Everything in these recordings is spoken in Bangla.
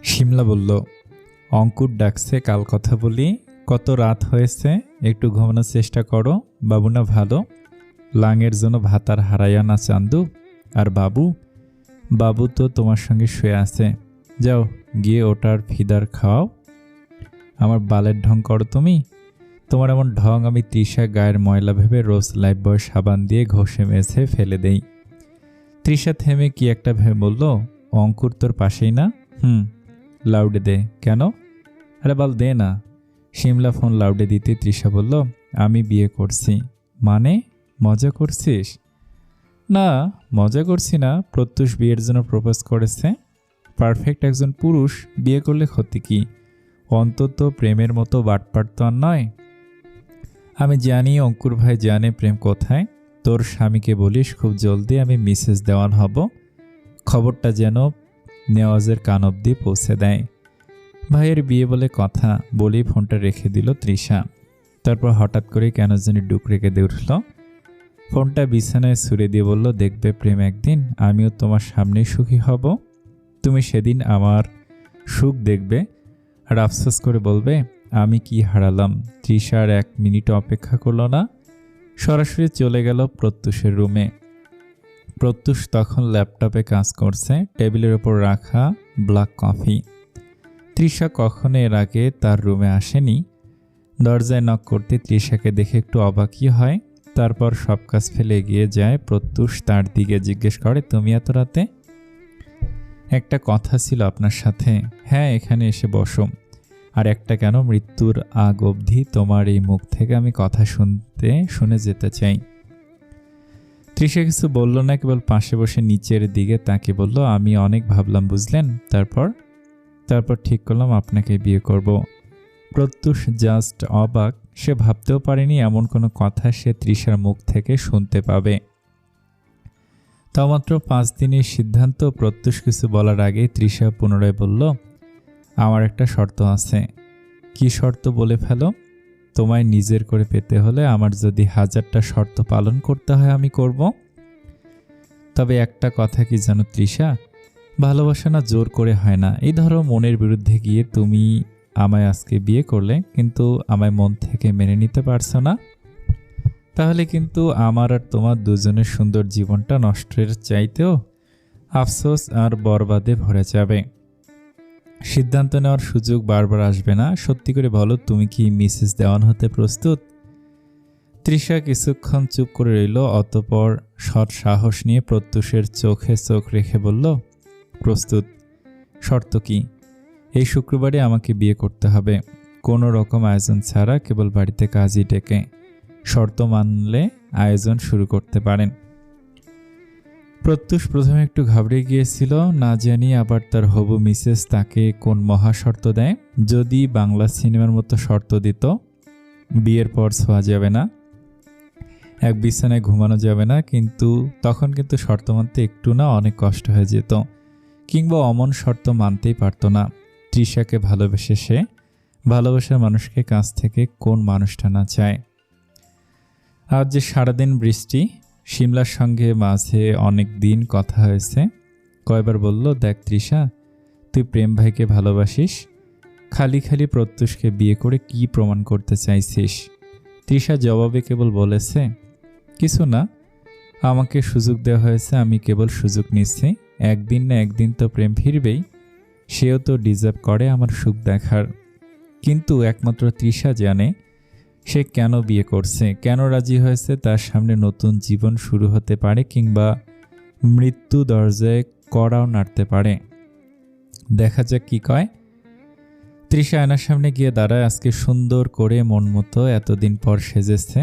শিমলা বলল, অঙ্কুর ডাকছে, কাল কথা বলি। কত রাত হয়েছে, একটু ঘুমানোর চেষ্টা করো। বাবু না ভালো, লাঙের জন্য ভাত আর হারাইয়া না চান্দু। আর বাবু বাবু তো তোমার সঙ্গে শুয়ে আছে, যাও গিয়ে ওটার ফিদার খাওয়াও। আমার বালের ঢং করো তুমি। তোমার এমন ঢং আমি তৃষা গায়ের ময়লা ভেবে রোজ লাইফবয় সাবান দিয়ে ঘষে মেঝে ফেলে দেই। তৃষা থেমে কি একটা ভেবে বলল, অঙ্কুর তোর পাশেই না? লাউডে দে। কেন? আরে বল দে না। শিমলা ফোন লাউডে দিতে তৃষা বলল, আমি বিয়ে করছি। মানে? মজা করছিস? না, মজা করছি না। প্রত্যুষ বিয়ের জন্য প্রপোজ করেছে। পারফেক্ট একজন পুরুষ বিয়ে করলে ক্ষতি কি? অন্তত প্রেমের মতো বাটপাট তো আর নয়। আমি জানি অঙ্কুর ভাই জানে প্রেম কোথায়। তোর স্বামীকে বলিস খুব জলদি আমি মিসেস দেওয়ান হব, খবরটা যেন নেওয়াজের কান অব্দি পৌঁছে দেয়। ভাইয়ের বিয়ে বলে কথা বলেই ফোনটা রেখে দিল তৃষা। তারপর হঠাৎ করে কেন জানি ডুক রেখে দিয়ে উঠল। ফোনটা বিছানায় ছুঁড়ে দিয়ে বলল, দেখবে প্রেম একদিন আমিও তোমার সামনেই সুখী হব। তুমি সেদিন আমার সুখ দেখবে আর আফসোস করে বলবে আমি কি হারালাম। তৃষার 1 মিনিট অপেক্ষা করলো না, সরাসরি চলে গেল প্রত্যুষের রুমে। প্রত্যুষ তখন ল্যাপটপে কাজ করছে, টেবিলের ওপর রাখা ব্ল্যাক কফি। তৃষা কখনো এর আগে তার রুমে আসেনি। দরজায় নক করতে তৃষাকে দেখে একটু অবাকই হয়। তারপর সব কাজ ফেলে এগিয়ে যায়। প্রত্যুষ তার দিকে জিজ্ঞেস করে, তুমি এত রাতে? একটা কথা ছিল আপনার সাথে। হ্যাঁ, এখানে এসে বসো। আর একটা কেন, মৃত্যুর আগ অবধি তোমার এই মুখ থেকে আমি কথা শুনে যেতে চাই। তৃষা কিছু বলল না, কেবল পাশে বসে নিচের দিকে তাকে বলল, আমি অনেক ভাবলাম বুঝলেন। তারপর ঠিক করলাম আপনাকে বিয়ে করব। প্রত্যুষ জাস্ট অবাক। সে ভাবতেও পারেনি এমন কোনো কথা সে তৃষার মুখ থেকে শুনতে পাবে। তা মাত্র 5 দিনের সিদ্ধান্ত। প্রত্যুষ কিছু বলার আগেই তৃষা পুনরায় বলল, আমার একটা শর্ত আছে। কি শর্ত বলে ফেলো। তোমায় নিজের করে পেতে হলে আমার যদি 1000টা শর্ত পালন করতে হয় আমি করব। তবে একটা কথা কি জানো তৃষা, ভালোবাসা না জোর করে হয় না। এই ধরো মনের বিরুদ্ধে গিয়ে তুমি আমায় আজকে বিয়ে করলে, কিন্তু আমায় মন থেকে মেনে নিতে পারছো না। তাহলে কিন্তু আমার আর তোমার দুজনের সুন্দর জীবনটা নষ্টের চাইতেও আফসোস আর বরবাদে ভরে যাবে। সিদ্ধান্ত নেওয়ার সুযোগ বারবার আসবে না। সত্যি করে বলো, তুমি কি মিসেস দেওয়ান হতে প্রস্তুত? তৃষা কিছুক্ষণ চুপ করে রইল, অতঃপর সৎ সাহস নিয়ে প্রত্যুষের চোখে চোখ রেখে বলল, প্রস্তুত। শর্ত কি? এই শুক্রবারে আমাকে বিয়ে করতে হবে, কোনো রকম আয়োজন ছাড়া, কেবল বাড়িতে কাজই ডেকে। শর্ত মানলে আয়োজন শুরু করতে পারেন। প্রত্যুষ প্রথমে একটু ঘাবড়ে গিয়েছিল, না জানি আবার তার হবু মিসেস তাকে কোন মহা শর্ত দেয়। যদি বাংলা সিনেমার মতো শর্ত দিত, বিয়ের পর ছোঁয়া যাবে না, এক বিছানায় ঘুমানো যাবে না, তখন কিন্তু শর্ত মানতে একটু না অনেক কষ্ট হয়ে যেত, কিংবা অমন শর্ত মানতেই পারত না। তৃষাকে ভালোবেসে সে ভালোবাসার মানুষকে কাছ থেকে কোন মানুষটা না চায়। আজ যে সারাদিন বৃষ্টি, শিমলার সঙ্গে মাঝে অনেক দিন কথা হয়েছে। কয়বার বলল, দেখ তৃষা, তুই প্রেম ভাইকে ভালোবাসিস, খালি খালি প্রত্যুষকে বিয়ে করে কি প্রমাণ করতে চাইছিস? তৃষা জবাবে কেবল বলেছে, কিছু না, আমাকে সুযোগ দেওয়া হয়েছে, আমি কেবল সুযোগ নিচ্ছি। একদিন না একদিন তো প্রেম ফিরবেই, সেও তো ডিজার্ভ করে আমার সুখ দেখার। কিন্তু একমাত্র তৃষা জানে সে কেন বিয়ে করছে, কেন রাজি হয়েছে। তার সামনে নতুন জীবন শুরু হতে পারে, কিংবা মৃত্যু দরজায় কড়াও নাড়তে পারে। দেখা যাক কি কয়। তৃষা আয়নার সামনে গিয়ে দাঁড়ায়। আজকে সুন্দর করে মন মতো এতদিন পর সেজেছে।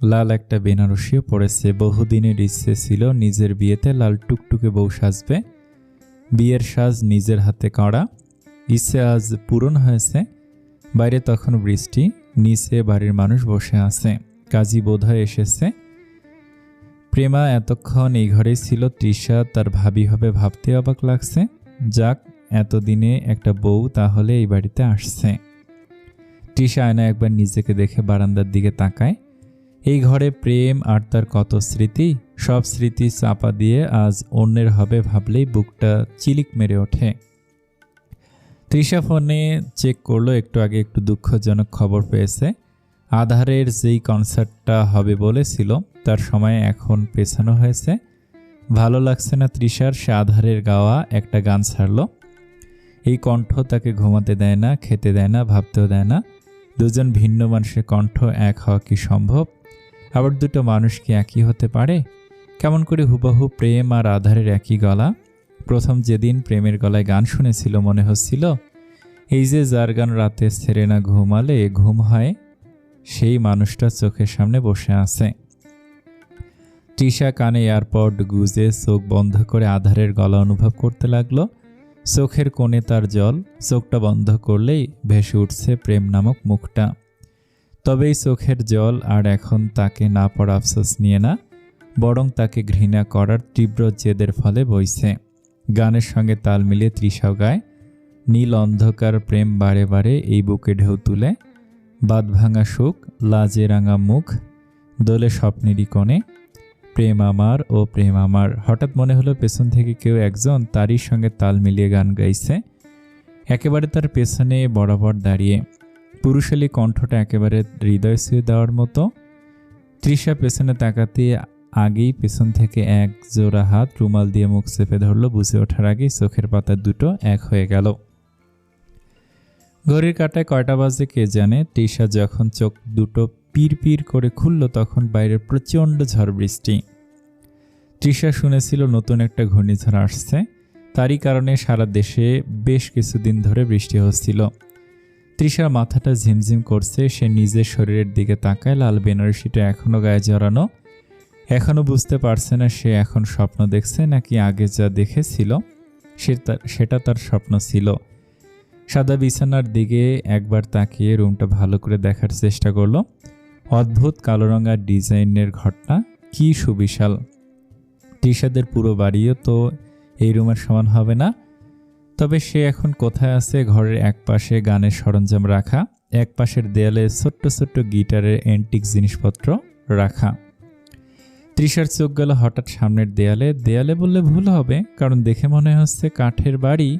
লাল একটা বেনারসিও পরেছে। বহুদিনের ইচ্ছে ছিল নিজের বিয়েতে লাল টুকটুকে বউ সাজবে। বিয়ের সাজ নিজের হাতে করা। ইচ্ছে আজ পূরণ হয়েছে। বাইরে তখন বৃষ্টি, নিচে বাড়ির মানুষ বসে আছে। কাজী বোধহয় এসেছে। প্রেমা এতক্ষণ এই ঘরেই ছিল। তৃষা তার ভাবি হবে ভাবতে অবাক লাগছে। যাক, এতদিনে একটা বউ তাহলে এই বাড়িতে আসছে। তৃষা আয়না একবার নিজেকে দেখে বারান্দার দিকে তাকায়। এই ঘরে প্রেম আর তার কত স্মৃতি, সব স্মৃতি চাপা দিয়ে আজ অন্যের হবে ভাবলেই বুকটা চিলিক মেরে ওঠে। তৃষা ফোনে চেক করলো, একটু আগে একটু দুঃখজনক খবর পেয়েছে। আধারের যেই কনসার্টটা হবে বলেছিল তার সময় এখন পেছানো হয়েছে। ভালো লাগছে না তৃষার, সে আধারের গাওয়া একটা গান ছাড়ল। এই কণ্ঠ তাকে ঘুমাতে দেয় না, খেতে দেয় না, ভাবতেও দেয় না। দুজন ভিন্ন মানুষের কণ্ঠ এক হওয়া কি সম্ভব? আবার দুটো মানুষ কি একই হতে পারে? কেমন করে হুবহু প্রেম আর আধারের একই গলা। প্রথম যেদিন প্রেমের গলায় গান শুনেছিল মনে হচ্ছিল এই যে যার গান রাতে ছেড়ে না ঘুমালে ঘুম হয়, সেই মানুষটা চোখের সামনে বসে আছে। তৃষা কানে এয়ারপড গুজে চোখ বন্ধ করে আধারের গলা অনুভব করতে লাগলো। চোখের কোণে তার জল, চোখটা বন্ধ করলেই ভেসে উঠছে প্রেম নামক মুখটা। তবে এই চোখের জল আর এখন তাকে না পড়া আফসোস নিয়ে না, বরং তাকে ঘৃণা করার তীব্র জেদের ফলে বইছে। গানের সঙ্গে তাল মিলিয়ে তৃষাও গায়, নীল অন্ধকার প্রেম বারে বারে এই বুকে ঢেউ তুলে, বাদ ভাঙা সুখ, লাজে রাঙা মুখ, দোলে স্বপ্নেরই কোণে, প্রেম আমার ও প্রেম আমার। হঠাৎ মনে হলো পেছন থেকে কেউ একজন তারই সঙ্গে তাল মিলিয়ে গান গাইছে, একেবারে তার পেছনে বরাবর দাঁড়িয়ে। পুরুষালী কণ্ঠটা একেবারে হৃদয় ছুঁয়ে দেওয়ার মতো। তৃষা পেছনে তাকাতে আগেই পেছন থেকে এক জোড়া হাত রুমাল দিয়ে মুখ চেপে ধরল। বুঝে ওঠার আগেই চোখের পাতা দুটো এক হয়ে গেল। ঘড়ির কাঁটায় কয়টা বাজে কে জানে। তৃষা যখন চোখ দুটো পির পির করে খুলল তখন বাইরে প্রচণ্ড ঝড় বৃষ্টি। তৃষা শুনেছিল নতুন একটা ঘূর্ণিঝড় আসছে, তারই কারণে সারা দেশে বেশ কিছুদিন ধরে বৃষ্টি হচ্ছিল। তৃষার মাথাটা ঝিমঝিম করছে। সে নিজের শরীরের দিকে তাকায়, লাল বেনারসিটা এখনো গায়ে জড়ানো। এখনো বুঝতে পারছে না সে এখন স্বপ্ন দেখছে নাকি আগে যা দেখেছিল সেটা তার স্বপ্ন ছিল। সাদা বিছানার দিকে একবার তাকিয়ে রুমটা ভালো করে দেখার চেষ্টা করলো। অদ্ভুত কালো রঙা ডিজাইনের ঘরটা কি সুবিশাল। তৃষাদের পুরো বাড়িও তো এই রুমের সমান হবে না। তবে সে এখন কোথায় আছে? ঘরের এক পাশে গানের সরঞ্জাম রাখা, এক পাশের দেয়ালে ছোট্ট ছোট্ট গিটারের অ্যান্টিক জিনিসপত্র রাখা। তৃষার চোখ গেল হঠাৎ সামনের দেয়ালে। দেয়ালে বললে ভুল হবে, কারণ দেখে মনে হচ্ছে কাঠের বাড়ি,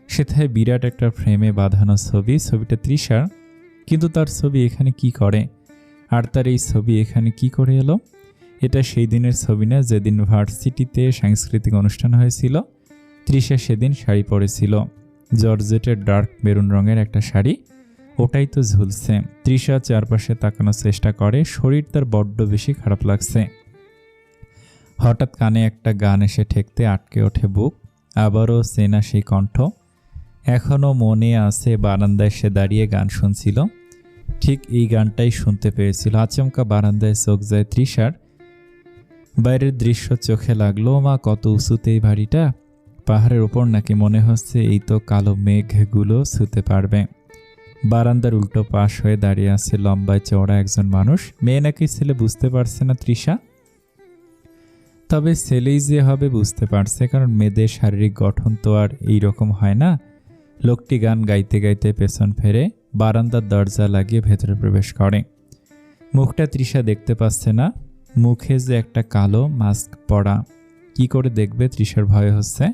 সেথায় বিরাট একটা ফ্রেমে বাঁধানো ছবি। ছবিটা তৃষার, কিন্তু তার ছবি এখানে কি করে? আর তার এই ছবি এখানে কি করে এলো? এটা সেই দিনের ছবি না যেদিন ভার্সিটিতে সাংস্কৃতিক অনুষ্ঠান হয়েছিল। তৃষা সেদিন শাড়ি পরেছিল, জর্জেটের ডার্ক মেরুন রঙের একটা শাড়ি, ওটাই তো ঝুলছে। তৃষা চারপাশে তাকানোর চেষ্টা করে, শরীর তার বড্ড বেশি খারাপ লাগছে। হঠাৎ কানে একটা গান এসে ঠেকতে আটকে ওঠে বুক। আবারও চেনা সেই কণ্ঠ। এখনও মনে আছে বারান্দায় সে দাঁড়িয়ে গান শুনছিল, ঠিক এই গানটাই শুনতে পেয়েছিল। আচমকা বারান্দায় চোখ যায় তৃষার। বাইরের দৃশ্য চোখে লাগলো। মা, কত উঁচুতে এই বাড়িটা! পাহাড়ের ওপর নাকি? মনে হচ্ছে এই তো কালো মেঘগুলো ছুঁতে পারবে। বারান্দার উল্টো পাশ হয়ে দাঁড়িয়ে আছে লম্বায় চওড়া একজন মানুষ। মেয়ে নাকি ছেলে বুঝতে পারছে না তৃষা, তবে ছেলেই যে হবে বুঝতে পারছে, কারণ মেয়েদের শারীরিক গঠন তো আর এইরকম হয় না। লোকটি গান গাইতে গাইতে পেছন ফেরে বারান্দার দরজা লাগিয়ে ভেতরে প্রবেশ করে। মুখটা তৃষা দেখতে পাচ্ছে না, মুখে যে একটা কালো মাস্ক পরা। কি করে দেখবে? তৃষার ভয় হচ্ছে,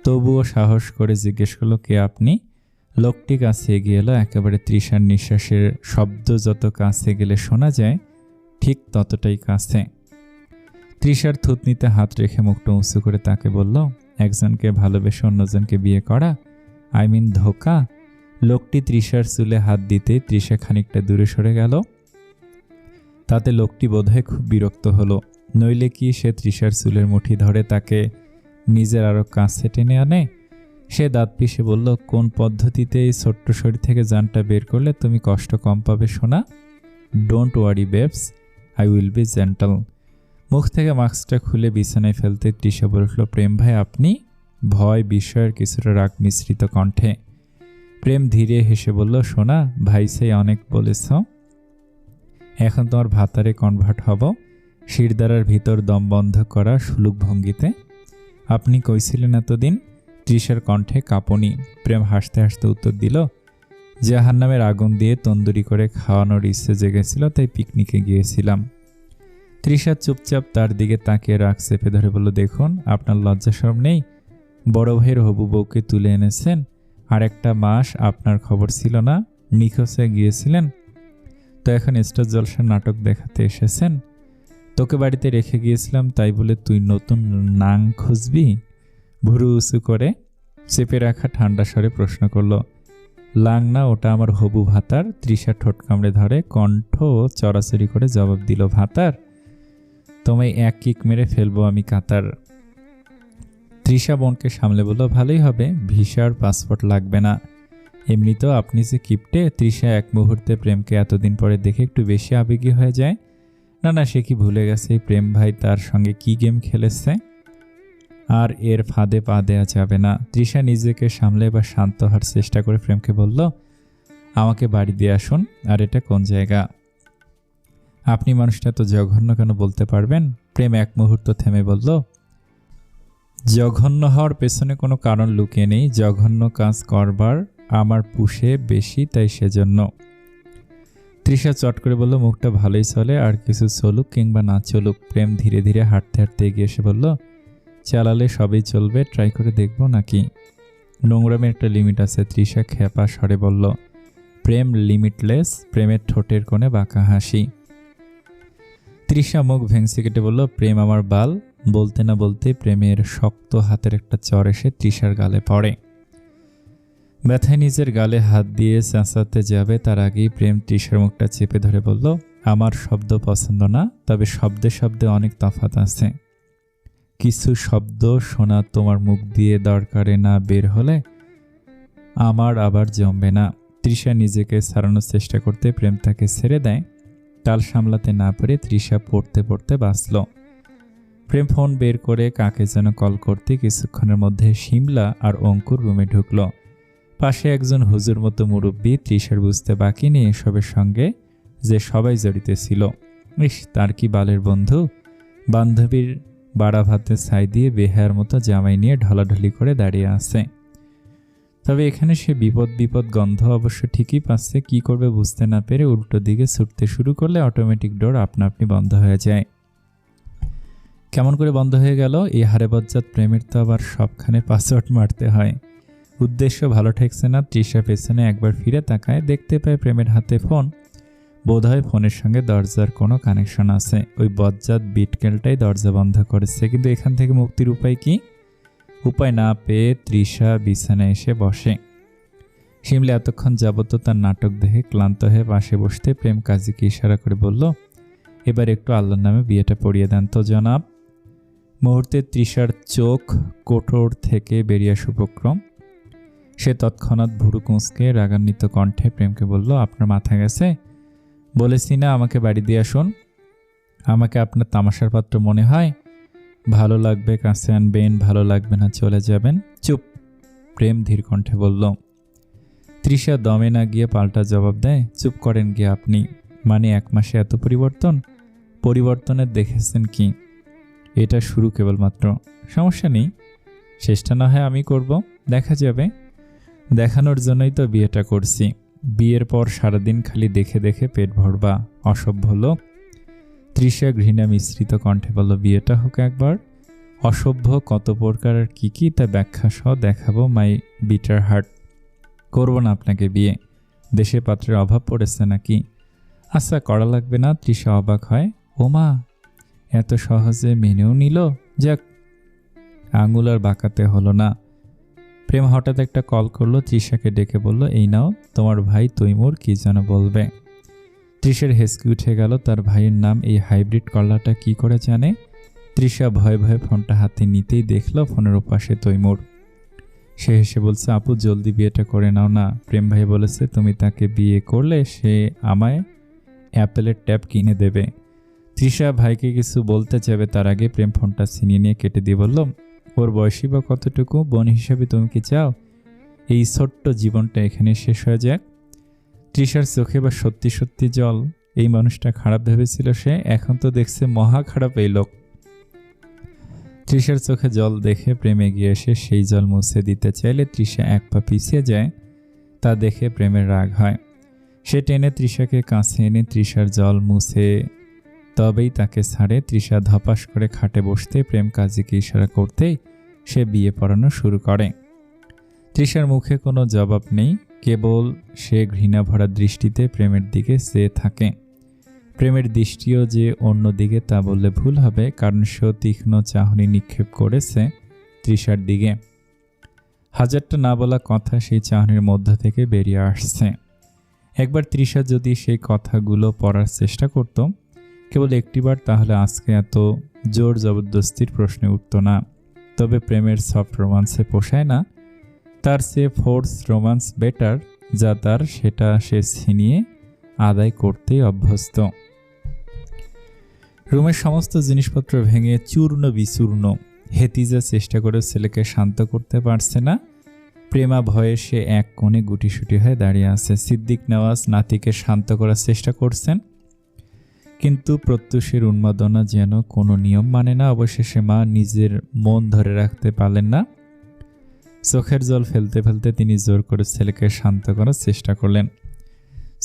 তবুও সাহস করে জিজ্ঞেস করলো, কে আপনি? লোকটি কাছে এগিয়ে এলো। একেবারে তৃষার নিঃশ্বাসের শব্দ যত কাছে গেলে শোনা যায়, ঠিক ততটাই কাছে। তৃষার থুতনিতে হাত রেখে মুখটা উঁচু করে তাকে বলল, একজনকে ভালোবেসে অন্যজনকে বিয়ে করা, আই মিন ধোকা। লোকটি তৃষার চুলে হাত দিতে তৃষা খানিকটা দূরে সরে গেল। তাতে লোকটি বোধহয় খুব বিরক্ত হলো, নইলে কি সে তৃষার চুলের মুঠি ধরে তাকে নিজের আরো কাছে টেনে আনে? সে দাঁত পিষে বলল, কোন পদ্ধতিতে এই ছোট্ট শরীর থেকে জানটা বের করলে তুমি কষ্ট কম পাবে সোনা? Don't worry babes, I will be gentle. মুখ থেকে মাস্কটা খুলে বিছানায় ফেলতে তৃষা বলে উঠল, প্রেম ভাই আপনি? ভয় বিস্ময়ের কিছুটা রাগ মিশ্রিত কণ্ঠে। প্রেম ধীরে হেসে বলল, সোনা, ভাই সেই অনেক বলেছ, এখন তোমার ভাতারে কনভার্ট হব। শিরদাঁড়ার ভিতর দম বন্ধ করা সুলুক ভঙ্গিতে। আপনি কইছিলেন এতদিন? তৃষার কণ্ঠে কাঁপুনি। প্রেম হাসতে হাসতে উত্তর দিল, জাহান্নামের আগুন দিয়ে তন্দুরি করে খাওয়ানোর ইচ্ছে জেগেছিল, তাই পিকনিকে গিয়েছিলাম। তৃষা চুপচাপ তার দিকে তাকিয়ে রাগ চেপে ধরে বলল, দেখুন, আপনার লজ্জা শরম নেই? বড় ভাইয়ের হবু বউকে তুলে এনেছেন, আর একটা মাস আপনার খবর ছিল না, নিখোঁজ হয়ে গিয়েছিলেন। তো এখন স্টার জলসার নাটক দেখাতে এসেছেন। তোকে বাড়িতে রেখে গিয়েছিলাম তাই বলে তুই নতুন নাং খুঁজবি? ভুরু উঁচু করে চেপে রাখা ঠান্ডা স্বরে প্রশ্ন করল। লাং না, ওটা আমার হবু ভাতার। তৃষা ঠোঁট কামড়ে ধরে কণ্ঠ চড়াচড়ি করে জবাব দিল, ভাতার? তোমায় এক কিক মেরে ফেলবো আমি কাতার। তৃষা বোনকে সামলে বলল, ভালোই হবে, ভিসা আর পাসপোর্ট লাগবে না। এমনিতেও আপনি যে কিপটে। তৃষা এক মুহূর্তে প্রেমকে এতদিন পরে দেখে একটু বেশি আবেগী হয়ে যায়। না, সে কি ভুলে গেছে প্রেম ভাই তার সঙ্গে কি গেম খেলেছে? আর এর ফাঁদে পা দেওয়া যাবে না। তৃষা নিজেকে সামলে এবার শান্ত হওয়ার চেষ্টা করে প্রেমকে বলল, আমাকে বাড়ি দিয়ে আসুন। আর এটা কোন জায়গা? আপনি মানুষটা তো জঘন্য কেন বলতে পারবেন? প্রেম এক মুহূর্ত থেমে বলল, জঘন্য হওয়ার পেছনে কোনো কারণ লুকিয়ে নেই। জঘন্য কাজ করবার আমার পুষে বেশি, তাই সেজন্য। তৃষা চট করে বলল, মুখটা ভালোই চলে, আর কিছু চলুক কিংবা না চলুক। প্রেম ধীরে ধীরে হাঁটতে হাঁটতে এগিয়ে এসে বলল, চালালে সবই চলবে, ট্রাই করে দেখবো নাকি? নোংরামের একটা লিমিট আছে। তৃষা খেপা স্বরে বলল। প্রেম লিমিটলেস। প্রেমের ঠোঁটের কোণে বাঁকা হাসি। তৃষা মুখ ভেঙচি কেটে বলল, প্রেম আমার বাল। বলতে না বলতে প্রেমের শক্ত হাতের একটা চর এসে তৃষার গালে পড়ে। ব্যথায় নিজের গালে হাত দিয়ে চেঁচাতে যাবে তার আগেই প্রেম তৃষার মুখটা চেপে ধরে বলল, আমার শব্দ পছন্দ না, তবে শব্দে শব্দে অনেক তফাৎ আছে। কিছু শব্দ শোনা তোমার মুখ দিয়ে দরকারে না বের হলে আমার আবার জমবে না। তৃষা নিজেকে ছাড়ানোর চেষ্টা করতে প্রেম তাকে ছেড়ে দেয়। তাল সামলাতে না পেরে তৃষা পড়তে পড়তে বাঁচল। প্রেম ফোন বের করে কাকে যেন কল করতে কিছুক্ষণের মধ্যে শিমলা আর অঙ্কুর রুমে ঢুকল। পাশে একজন হুজুর মতো মুরব্বী। তৃষার বুঝতে বাকি নেই এসবের সঙ্গে যে সবাই জড়িত ছিল। তার কি বালের বন্ধু! বান্ধবীর বাড়া ভাতে ছাই দিয়ে বেহায়ার মতো জামাই নিয়ে ঢলাঢলি করে দাঁড়িয়ে আছে। তবে এখানে সে বিপদ গন্ধ অবশ্য ঠিকই পাচ্ছে। কি করবে বুঝতে না পেরে উল্টো দিকে ছুটতে শুরু করলে অটোমেটিক ডোর আপনা আপনি বন্ধ হয়ে যায়। কেমন করে বন্ধ হয়ে গেল? এই হারে বজ্জাত প্রেমের তো আবার সবখানে পাসওয়ার্ড মারতে হয়। উদ্দেশ্য ভালো ঠেকছে না। তৃষা পেছনে একবার ফিরে তাকায়, দেখতে পায় প্রেমের হাতে ফোন। বোধহয় ফোনের সঙ্গে দরজার কোনো কানেকশন আছে। ওই বজ্জাত বিটকেলটাই দরজা বন্ধ করেছে। কিন্তু এখান থেকে মুক্তির উপায় কি? উপায় না পেয়ে তৃষা বিছানায় এসে বসে। শিমলা এতক্ষণ যাবত তার নাটক দেখে ক্লান্ত হয়ে পাশে বসতে প্রেম কাজীকে ইশারা করে বলল, এবার একটু আল্লাহর নামে বিয়েটা পড়িয়ে দেন তো জনাব। মুহূর্তে তৃষার চোখ কোটর থেকে বেরিয়ে আসে উপক্রম। সে তৎক্ষণাৎ ভুরু কুঁচকে রাগান্বিত কণ্ঠে প্রেমকে বলল, আপনার মাথা গেছে? বলেছি না আমাকে বাড়ি দিয়ে আসুন? আমাকে আপনার তামাশার পাত্র মনে হয়? ভালো লাগবে কাছে আনবেন, ভালো লাগবে না চলে যাবেন। চুপ! প্রেম ধীর কণ্ঠে বলল। তৃষা দমে না গিয়ে পাল্টা জবাব দেয়, চুপ করেন গিয়ে আপনি। মানে 1 মাসে এত পরিবর্তন? পরিবর্তনের দেখেছেন কি? এটা শুরু কেবলমাত্র। সমস্যা নেই, শেষটা না হয় আমি করব, দেখা যাবে। দেখানোর জন্যই তো বিয়েটা করছি। বিয়ের পর সারাদিন খালি দেখে দেখে পেট ভরবা, অসভ্য লোক। তৃষা ঘৃণা মিশ্রিত কণ্ঠে বলল, বিয়েটা হোক একবার। অসভ্য কত প্রকার আর কি তা ব্যাখ্যা সহ দেখাবো মাই বিটার হার্ট। করব না আপনাকে বিয়ে। দেশে পাত্রের অভাব পড়েছে নাকি? আচ্ছা, করা লাগবে না। তৃষা অবাক হয়, ও মা, এত সহজে মেনেও নিল। যাক, আঙুল আর বাঁকাতে হলো না। প্রেম হঠাৎ একটা কল করলো। তৃষাকে ডেকে বলল, এই নাও, তোমার ভাই তৈমুর কি যেন বলবে। তৃষার হেসকি উঠে গেল। তার ভাইয়ের নাম এই হাইব্রিড কল্লাটা কি করে জানে? তৃষা ভয়ে ভয়ে ফোনটা হাতে নিতেই দেখল ফোনের ওপাশে তৈমুর। সে হেসে বলছে, আপু জলদি বিয়েটা করে নাও না। প্রেম ভাই বলেছে তুমি তাকে বিয়ে করলে সে আমায় অ্যাপেলের ট্যাব কিনে দেবে। তৃষা ভাইকে কিছু বলতে চাইবে তার আগে প্রেম ফোনটা ছিনিয়ে নিয়ে কেটে দিয়ে বলল, ওর বয়সী বা কতটুকু? বোন হিসেবে তুমি কি চাও এই ছোট্ট জীবনটা এখানে শেষ হয়ে যাক? তৃষার চোখে বা সত্যি সত্যি জল। এই মানুষটা খারাপ ভেবেছিল সে, এখন তো দেখছে মহা খারাপ এই লোক। তৃষার চোখে জল দেখে প্রেম এগিয়ে এসে সেই জল মুছে দিতে চাইলে তৃষা এক পা পিছিয়ে যায়। তা দেখে প্রেমের রাগ হয়। সে টেনে তৃষাকে কাছে এনে তৃষার জল মুছে তবেই তাকে ছাড়ে। তৃষা ধপাস করে খাটে বসতে প্রেম কাজীকে ইশারা করতেই সে বিয়ে পড়ানো শুরু করে। তৃষার মুখে কোনো জবাব নেই, কেবল সে ঘৃণা ভরা দৃষ্টিতে প্রেমের দিকে চেয়ে থাকে। প্রেমের দৃষ্টিও যে অন্যদিকে তা বললে ভুল হবে, কারণ সেও তীক্ষ্ণ চাহনি নিক্ষেপ করেছে তৃষার দিকে। হাজারটা না বলা কথা সেই চাহনির মধ্য থেকে বেরিয়ে আসছে। একবার তৃষা যদি সেই কথাগুলো পড়ার চেষ্টা করত, কেবল একটিবার, তাহলে আজকে এত জোর জবরদস্তির প্রশ্নে উঠত না। তবে প্রেমের সফট রোমান্সে পোষায় না, তার চেয়ে ফোর্স রোমান্স বেটার, যা তার সেটা সে ছিনিয়ে আদায় করতেই অভ্যস্ত। রুমের সমস্ত জিনিসপত্র ভেঙে চূর্ণ বিচূর্ণ। হেতিজা চেষ্টা করে ছেলেকে শান্ত করতে পারছে না। প্রেমা ভয়ে সে এক কোণে গুটিসুটি হয়ে দাঁড়িয়ে আছে। সিদ্দিক নেওয়াজ নাতিকে শান্ত করার চেষ্টা করছেন, কিন্তু প্রত্যুষের উন্মাদনা যেন কোনো নিয়ম মানে না। অবশেষে মা নিজের মন ধরে রাখতে পারলেন না। চোখের জল ফেলতে ফেলতে তিনি জোর করে ছেলেকে শান্ত করার চেষ্টা করলেন।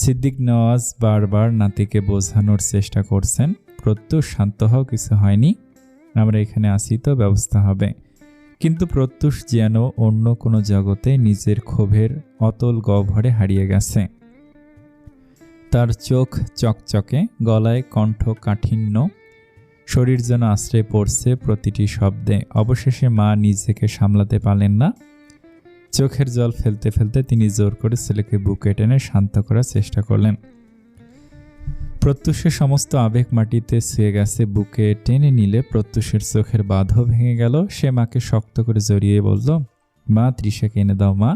সিদ্দিক নেওয়াজ বারবার নাতিকে বোঝানোর চেষ্টা করছেন, প্রত্যুষ শান্ত হও, কিছু হয়নি, আমরা এখানে আসি তো, ব্যবস্থা হবে। কিন্তু প্রত্যুষ যেন অন্য কোনো জগতে নিজের ক্ষোভের অতল গহ্বরে হারিয়ে গেছে। তার চোখ চকচকে, গলায় কণ্ঠ কাঠিন্য, শরীর যেন আশ্রয় পড়ছে প্রতিটি শব্দে। অবশেষে মা নিজেকে সামলাতে পারলেন না। চোখের জল ফেলতে ফেলতে তিনি জোর করে ছেলেকে বুকে টেনে শান্ত করার চেষ্টা করলেন। প্রত্যুষের সমস্ত আবেগ মাটিতে ছুঁয়ে গেছে। বুকে টেনে নিলে প্রত্যুষের চোখের বাঁধও ভেঙে গেল। সে মাকে শক্ত করে জড়িয়ে বলল, মা, তৃষাকে এনে দাও মা,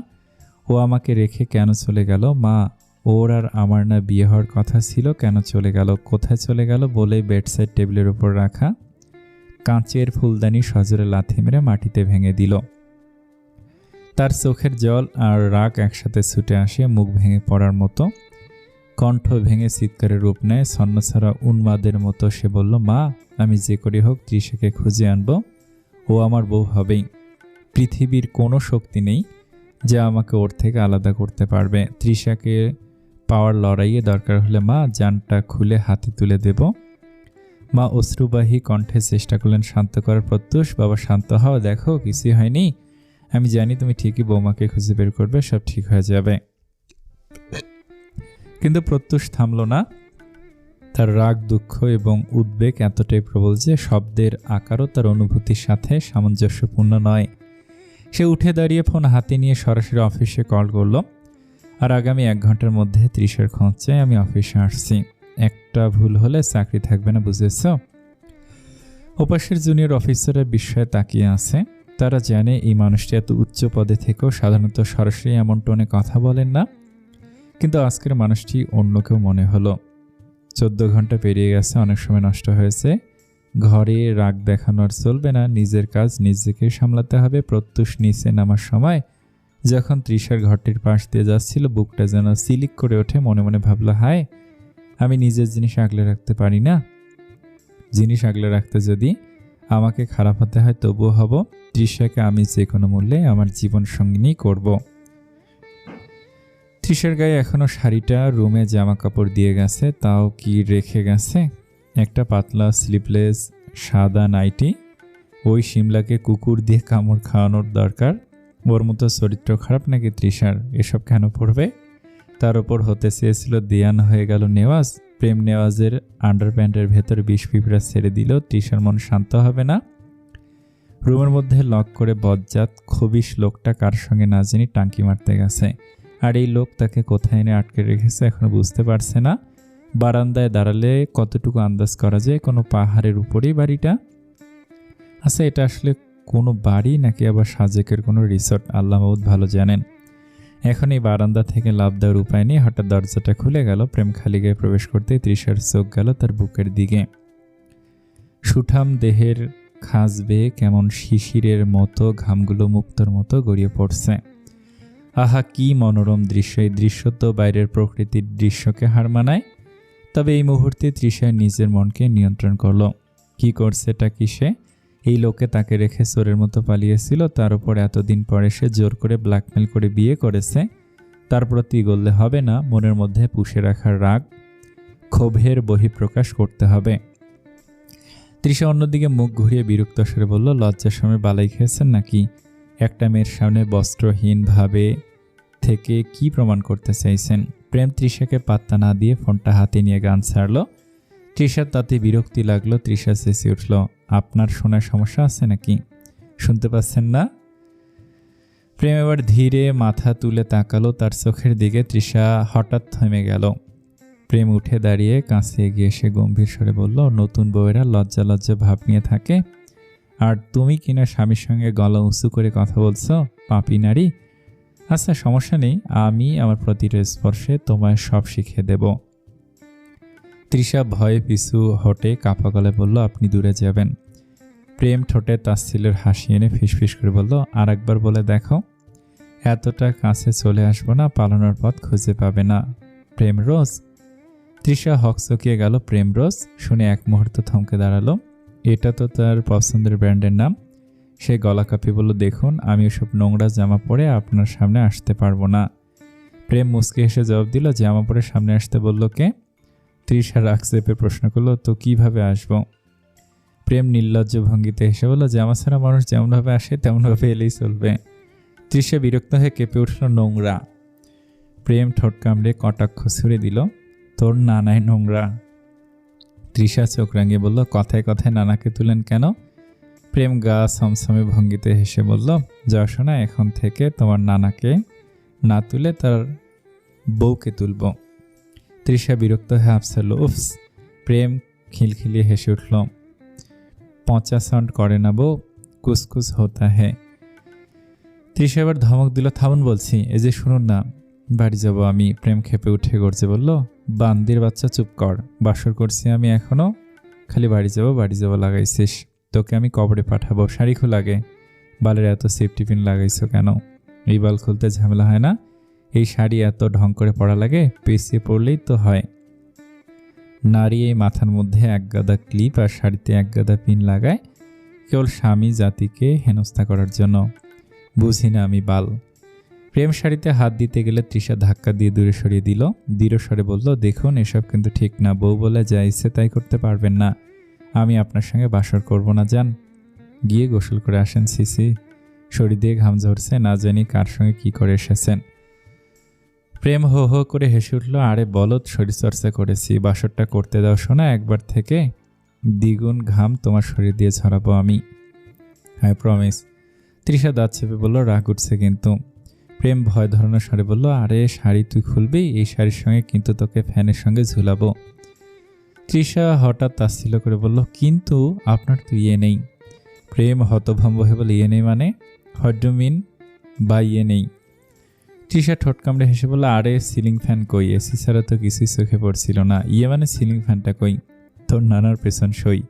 ও আমাকে রেখে কেন চলে গেল? মা, ওর আর আমার না বিয়ে হওয়ার কথা ছিল, কেন চলে গেল? কোথায় চলে গেল? বলে বেডসাইড টেবিলের উপর রাখা কাঁচের ফুলদানি সজোরে লাথি মেরে মাটিতে ভেঙে দিল। তার চোখের জল আর রাগ একসাথে ছুটে আসে, মুখ ভেঙে পড়ার মতো, কণ্ঠ ভেঙে চিৎকারের রূপ নেয়। ছন্নছাড়া উন্মাদের মতো সে বলল, মা, আমি যে করি হোক তৃষাকে খুঁজে আনবো, ও আমার বউ হবেই। পৃথিবীর কোনো শক্তি নেই যা আমাকে ওর থেকে আলাদা করতে পারবে। তৃষাকে পাওয়ার লড়াইয়ে দরকার হলে মা, জানটা খুলে হাতে তুলে দেব। মা অশ্রুবাহী কণ্ঠে চেষ্টা করলেন শান্ত করার। প্রত্যুষ, বাবা শান্ত হও, দেখো কিছুই হয়নি, আমি জানি তুমি ঠিকই বৌমাকে খুঁজে বের করবে, সব ঠিক হয়ে যাবে। কিন্তু প্রত্যুষ থামল না। তার রাগ, দুঃখ এবং উদ্বেগ এতটাই প্রবল যে শব্দের আকারও তার অনুভূতির সাথে সামঞ্জস্যপূর্ণ নয়। সে উঠে দাঁড়িয়ে ফোন হাতে নিয়ে সরাসরি অফিসে কল করল। আর আগামী 1 ঘন্টার মধ্যে তৃষার খোঁজ চাই, আমি অফিসে আসছি। একটা ভুল হলে চাকরি থাকবে না, বুঝেছ? ওপাশের জুনিয়র অফিসাররা বিস্ময়ে তাকিয়ে আছে। তারা জানে এই মানুষটি এত উচ্চ পদে থেকেও সাধারণত সরাসরি এমন টোনে কথা বলেন না, কিন্তু আজকের মানুষটি অন্য কেউ মনে হলো। 14 ঘন্টা পেরিয়ে গেছে, অনেক সময় নষ্ট হয়েছে। ঘরে রাগ দেখানোর চলবে না, নিজের কাজ নিজেকে সামলাতে হবে। প্রত্যুষ নিচে নামার সময় যখন তৃষার ঘরটির পাশ দিয়ে যাচ্ছিল, বুকটা যেন সিলিক করে ওঠে। মনে মনে ভাবল, হায়, আমি নিজের জিনিস আগলে রাখতে পারি না। জিনিস আগলে রাখতে যদি আমাকে খারাপ হতে হয় তবুও হব। তৃষাকে আমি যে কোনো মূল্যে আমার জীবন সঙ্গিনী করব। তৃষার গায়ে এখনো শাড়িটা, রুমে জামা কাপড় দিয়ে গেছে, তাও কি রেখে গেছে? একটা পাতলা স্লিপলেস সাদা নাইটি। ওই শিমলাকে কুকুর দিয়ে কামড় খাওয়ানোর দরকার? ওর মতো চরিত্র খারাপ নাকি তৃষার? এসব কেন পড়বে? তার উপর হতে চেয়েছিল দেয়ান, হয়ে গেল নেওয়াজ। প্রেম নেওয়াজের আন্ডারপ্যান্টের ভেতর বিষ পিঁপড়া ছেড়ে দিল। তৃষার মন শান্ত হবে না। রুমের মধ্যে লক করে বজ্জাত খবিশ লোকটা কার সঙ্গে না জানি টাঙ্কি মারতে গেছে। আর এই লোক তাকে কোথায় এনে আটকে রেখেছে এখনো বুঝতে পারছে না। বারান্দায় দাঁড়ালে কতটুকু আন্দাজ করা যায় কোনো পাহাড়ের উপরেই বাড়িটা। আচ্ছা, এটা আসলে কোনো বাড়ি নাকি আবার সাজেকের কোনো রিসর্ট, আল্লাহ মাবুদ ভালো জানেন। এখন এই বারান্দা থেকে লাফ দেওয়ার উপায় নেই। হঠাৎ দরজাটা খুলে গেল। প্রেম খালি গায়ে প্রবেশ করতে তৃষার চোখ গেল তার বুকের দিকে। সুঠাম দেহের খাঁজ বেয়ে কেমন শিশিরের মতো ঘামগুলো মুক্তর মতো গড়িয়ে পড়ছে। আহা, কি মনোরম দৃশ্য! এই দৃশ্য তো বাইরের প্রকৃতির দৃশ্যকে হার মানায়। তবে এই মুহূর্তে তৃষা নিজের মনকে নিয়ন্ত্রণ করল। কি করছে এটা? কি সে এই লোকে তাকে রেখে চোরের মতো পালিয়েছিল, তার উপর এতদিন পরে সে জোর করে ব্ল্যাকমেল করে বিয়ে করেছে। তার প্রতি গললে হবে না, মনের মধ্যে পুষে রাখার রাগ, ক্ষোভের বহিঃপ্রকাশ করতে হবে। তৃষা অন্যদিকে মুখ ঘুরিয়ে বিরক্ত স্বরে বলল, লজ্জার সময় বালাই খেয়েছেন নাকি? একটা মেয়ের সামনে বস্ত্রহীনভাবে থেকে কি প্রমাণ করতে চাইছেন? প্রেম তৃষাকে পাত্তা না দিয়ে ফোনটা হাতে নিয়ে গান ছাড়ল। তৃষার তাতে বিরক্তি লাগলো। তৃষা চেঁচিয়ে উঠল, আপনার শোনার সমস্যা আছে নাকি? শুনতে পাচ্ছেন না? প্রেম এবার ধীরে মাথা তুলে তাকালো তার চোখের দিকে। তৃষা হঠাৎ থেমে গেল। প্রেম উঠে দাঁড়িয়ে কাছে এগিয়ে এসে গম্ভীর স্বরে বলল, নতুন বউয়েরা লজ্জা লজ্জা ভাব নিয়ে থাকে, আর তুমি কিনা স্বামীর সঙ্গে গলা উঁচু করে কথা বলছো, পাপী নারী। আচ্ছা, সমস্যা নেই, আমি আমার প্রতিটা স্পর্শে তোমায় সব শিখিয়ে দেব। তৃষা ভয়ে পিছু হটে কাঁপা গলায় বলল, আপনি দূরে যাবেন। প্রেম ঠোঁটে তাচ্ছিল্যের হাসি এনে ফিসফিস করে বলল, আর একবার বলে দেখো। এতটা কাছে চলে আসবো না, পালানোর পথ খুঁজে পাবে না। প্রেম রোজ। তৃষা হকচকিয়ে গেল। প্রেম রোজ শুনে এক মুহূর্ত থমকে দাঁড়ালো। এটা তো তার পছন্দের ব্র্যান্ডের নাম। সে গলা কাঁপিয়ে বলল, দেখুন, আমি ওসব নোংরা জামা পরে আপনার সামনে আসতে পারবো না। প্রেম মুচকি হেসে জবাব দিল, জামা পরে সামনে আসতে বলল কে? তৃষা রাগ চেপে প্রশ্ন করলো, তো কিভাবে আসবো? প্রেম নির্লজ্জ ভঙ্গিতে হেসে বলল, জামা ছাড়া মানুষ যেমনভাবে আসে তেমনভাবে এলেই চলবে। তৃষা বিরক্ত হয়ে কেঁপে উঠল, নোংরা। প্রেম ঠোঁট কামড়ে কটাক্ষ ছুড়ে দিল, তোর নানাই নোংরা। তৃষা চোখ রাঙিয়ে বলল, কথায় কথায় নানাকে তুলেন কেন? প্রেম গা সমসমে ভঙ্গিতে হেসে বলল, যা শোনা, এখন থেকে তোমার নানাকে না তুলে তার বউকে তুলব। তৃষা বিরক্ত হয়ে হাফসাল, উফস। প্রেম খিলখিলিয়ে হেসে উঠল, পচা সাউন্ড করে না বউ, কুসকুস হতা হ্যাঁ। তৃষা এবার ধমক দিল, থামুন বলছি, এই যে শুনুন না, বাড়ি যাব আমি। প্রেম খেপে উঠে গর্জে বলল, বান্দির বাচ্চা চুপ কর, বাসর করছি আমি এখনো, খালি বাড়ি যাব লাগাইছিস, তোকে আমি কবরে পাঠাবো। শাড়ি খোলাগে, বালের এত সেফটি পিন লাগাইছো কেন? এই বাল খুলতে ঝামেলা হয় না? এই শাড়ি এত ঢং করে পরা লাগে? পেঁচিয়ে পড়লেই তো হয়। নারী এই মাথার মধ্যে এক গাদা ক্লিপ আর শাড়িতে এক গাদা পিন লাগায় কেবল স্বামী জাতিকে হেনস্থা করার জন্য। বুঝি না আমি বাল। প্রেম শাড়িতে হাত দিতে গেলে তৃষা ধাক্কা দিয়ে দূরে সরিয়ে দিল। দৃঢ় স্বরে বলল, দেখুন, এসব কিন্তু ঠিক না। বউ বলে যা ইচ্ছে তাই করতে পারবেন না। আমি আপনার সঙ্গে বাসর করব না, যান গিয়ে গোসল করে আসেন। সিসি, শরীর দিয়ে ঘাম ঝরছে, না জানি কার সঙ্গে কি করে এসেছেন। প্রেম হো হো করে হেসে উঠল, আরে বলদ, শরীরচর্চা করেছি, বাসরটা করতে দাও শোনা, একবার থেকে দ্বিগুণ ঘাম তোমার শরীর দিয়ে ছড়াবো আমি, আই প্রমিস। তৃষা দাঁত চেপে বলল, রাগ উঠছে কিন্তু। প্রেম ভয় ধরানোর স্বরে বলল, আরে শাড়ি তুই খুলবি, এই শাড়ির সঙ্গে কিন্তু তোকে ফ্যানের সঙ্গে ঝুলাবো। তৃষা হঠাৎ তাচ্ছিল্য করে বলল, কিন্তু আপনার তো ইয়ে নেই। প্রেম হতভম্ব হয়ে বলে, ইয়ে নেই মানে? হোয়াট ডু মিন বা ইয়ে নেই? তৃষা ঠোঁট কামড়ে হেসে বলল, আরে সিলিং ফ্যান কই, এসি ছাড়া তো কিছুই চোখে পড়ছিল না। ইয়ে মানে সিলিং ফ্যানটা কই? তোর নানার পেছন সই।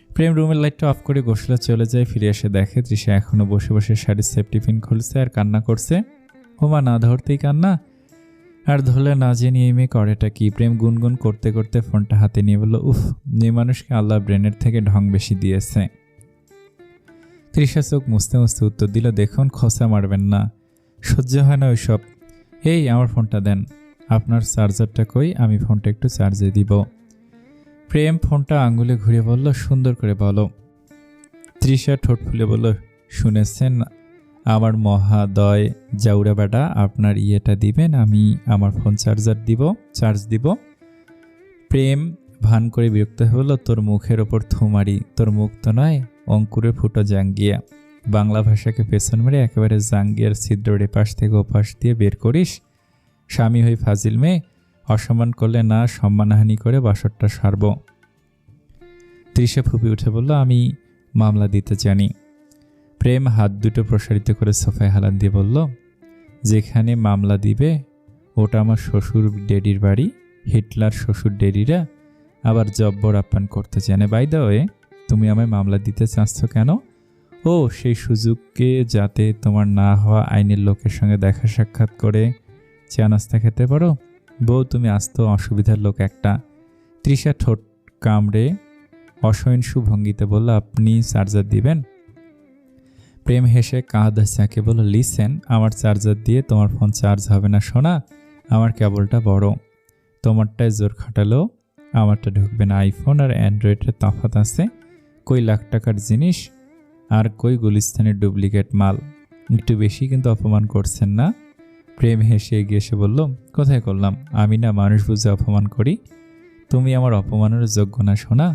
প্রেম রুমের লাইটটা অফ করে গোসলে চলে যায়। ফিরে এসে দেখে তৃষা এখনো বসে বসে শাড়ির সেফটি পিন খুলছে আর কান্না করছে। হোমা না ধরতেই কান্না, আর ধরলে না জেনে এই মেয়ে করেটা কি? প্রেম গুনগুন করতে করতে ফোনটা হাতে নিয়ে বলল, উফ, মেয়ে মানুষকে আল্লাহ ব্রেনের থেকে ঢং বেশি দিয়েছে। তৃষা চোখ মুছতে মুছতে উত্তর দিল, দেখুন, খোঁচা মারবেন না, সহ্য হয় না ওইসব। এই আমার ফোনটা দেন। আপনার চার্জারটা কই, আমি ফোনটা একটু চার্জে দিব। প্রেম ফোনটা আঙ্গুলে ঘুরিয়ে বলল, সুন্দর করে বলো। তৃষা ঠোঁট ফুলে বলল, শুনেছেন আমার মহাদয় জাউরা বেটা, আপনার ইয়েটা দিবেন, আমি আমার ফোন চার্জ দিব। প্রেম ভান করে বিরক্ত হয়ে বলল, তোর মুখের ওপর থুমারি, তোর মুখ তো নয় অঙ্কুরের ফুটো জাঙ্গিয়া। বাংলা ভাষাকে পেছন মেরে একেবারে জাঙ্গিয়ার ছিদ্রের এপাশ থেকে ওপাশ দিয়ে বের করিস। স্বামী হই ফাজিল মেয়ে, অসম্মান করলে না সম্মানহানি করে বাসরটা সারব। তৃষা ফুপি উঠে বলল, আমি মামলা দিতে জানি। প্রেম হাত দুটো প্রসারিত করে সোফায় হালান দিয়ে বলল, যেখানে মামলা দিবে ওটা আমার শ্বশুর ডেডির বাড়ি। হিটলার শ্বশুর ডেডিরা আবার জব্বর আপ্যায়ন করতে জানে। বাই দ্য ওয়ে, তুমি আমায় মামলা দিতে চাচ্ছ কেন? ও, সেই সুযোগকে যাতে তোমার না হওয়া আইনের লোকের সঙ্গে দেখা সাক্ষাৎ করে চা নাস্তা খেতে পারো। বউ, তুমি আস্ত অসুবিধার লোক একটা। তৃষা ঠোঁট কামড়ে অসহিষ্ণু ভঙ্গিতে বলল, আপনি চার্জার দিবেন? প্রেম হেসে কাঁধ চাকে বলল, লিসেন, আমার চার্জার দিয়ে তোমার ফোন চার্জ হবে না সোনা, আমার কেবলটা বড়। তোমারটায় জোর খাটালেও আমারটা ঢুকবে না। আইফোন আর অ্যান্ড্রয়েডের তফাৎ আছে। কই লাখ টাকার জিনিস আর কই গুলিস্তানের ডুপ্লিকেট মাল। একটু বেশি কিন্তু অপমান করছেন না? প্রেম হেসে এগিয়ে এসে বলল, কোথায় করলাম? আমি না মানুষ বুঝে অপমান করি। তুমি আমার অপমানের যোগ্য না শোনা।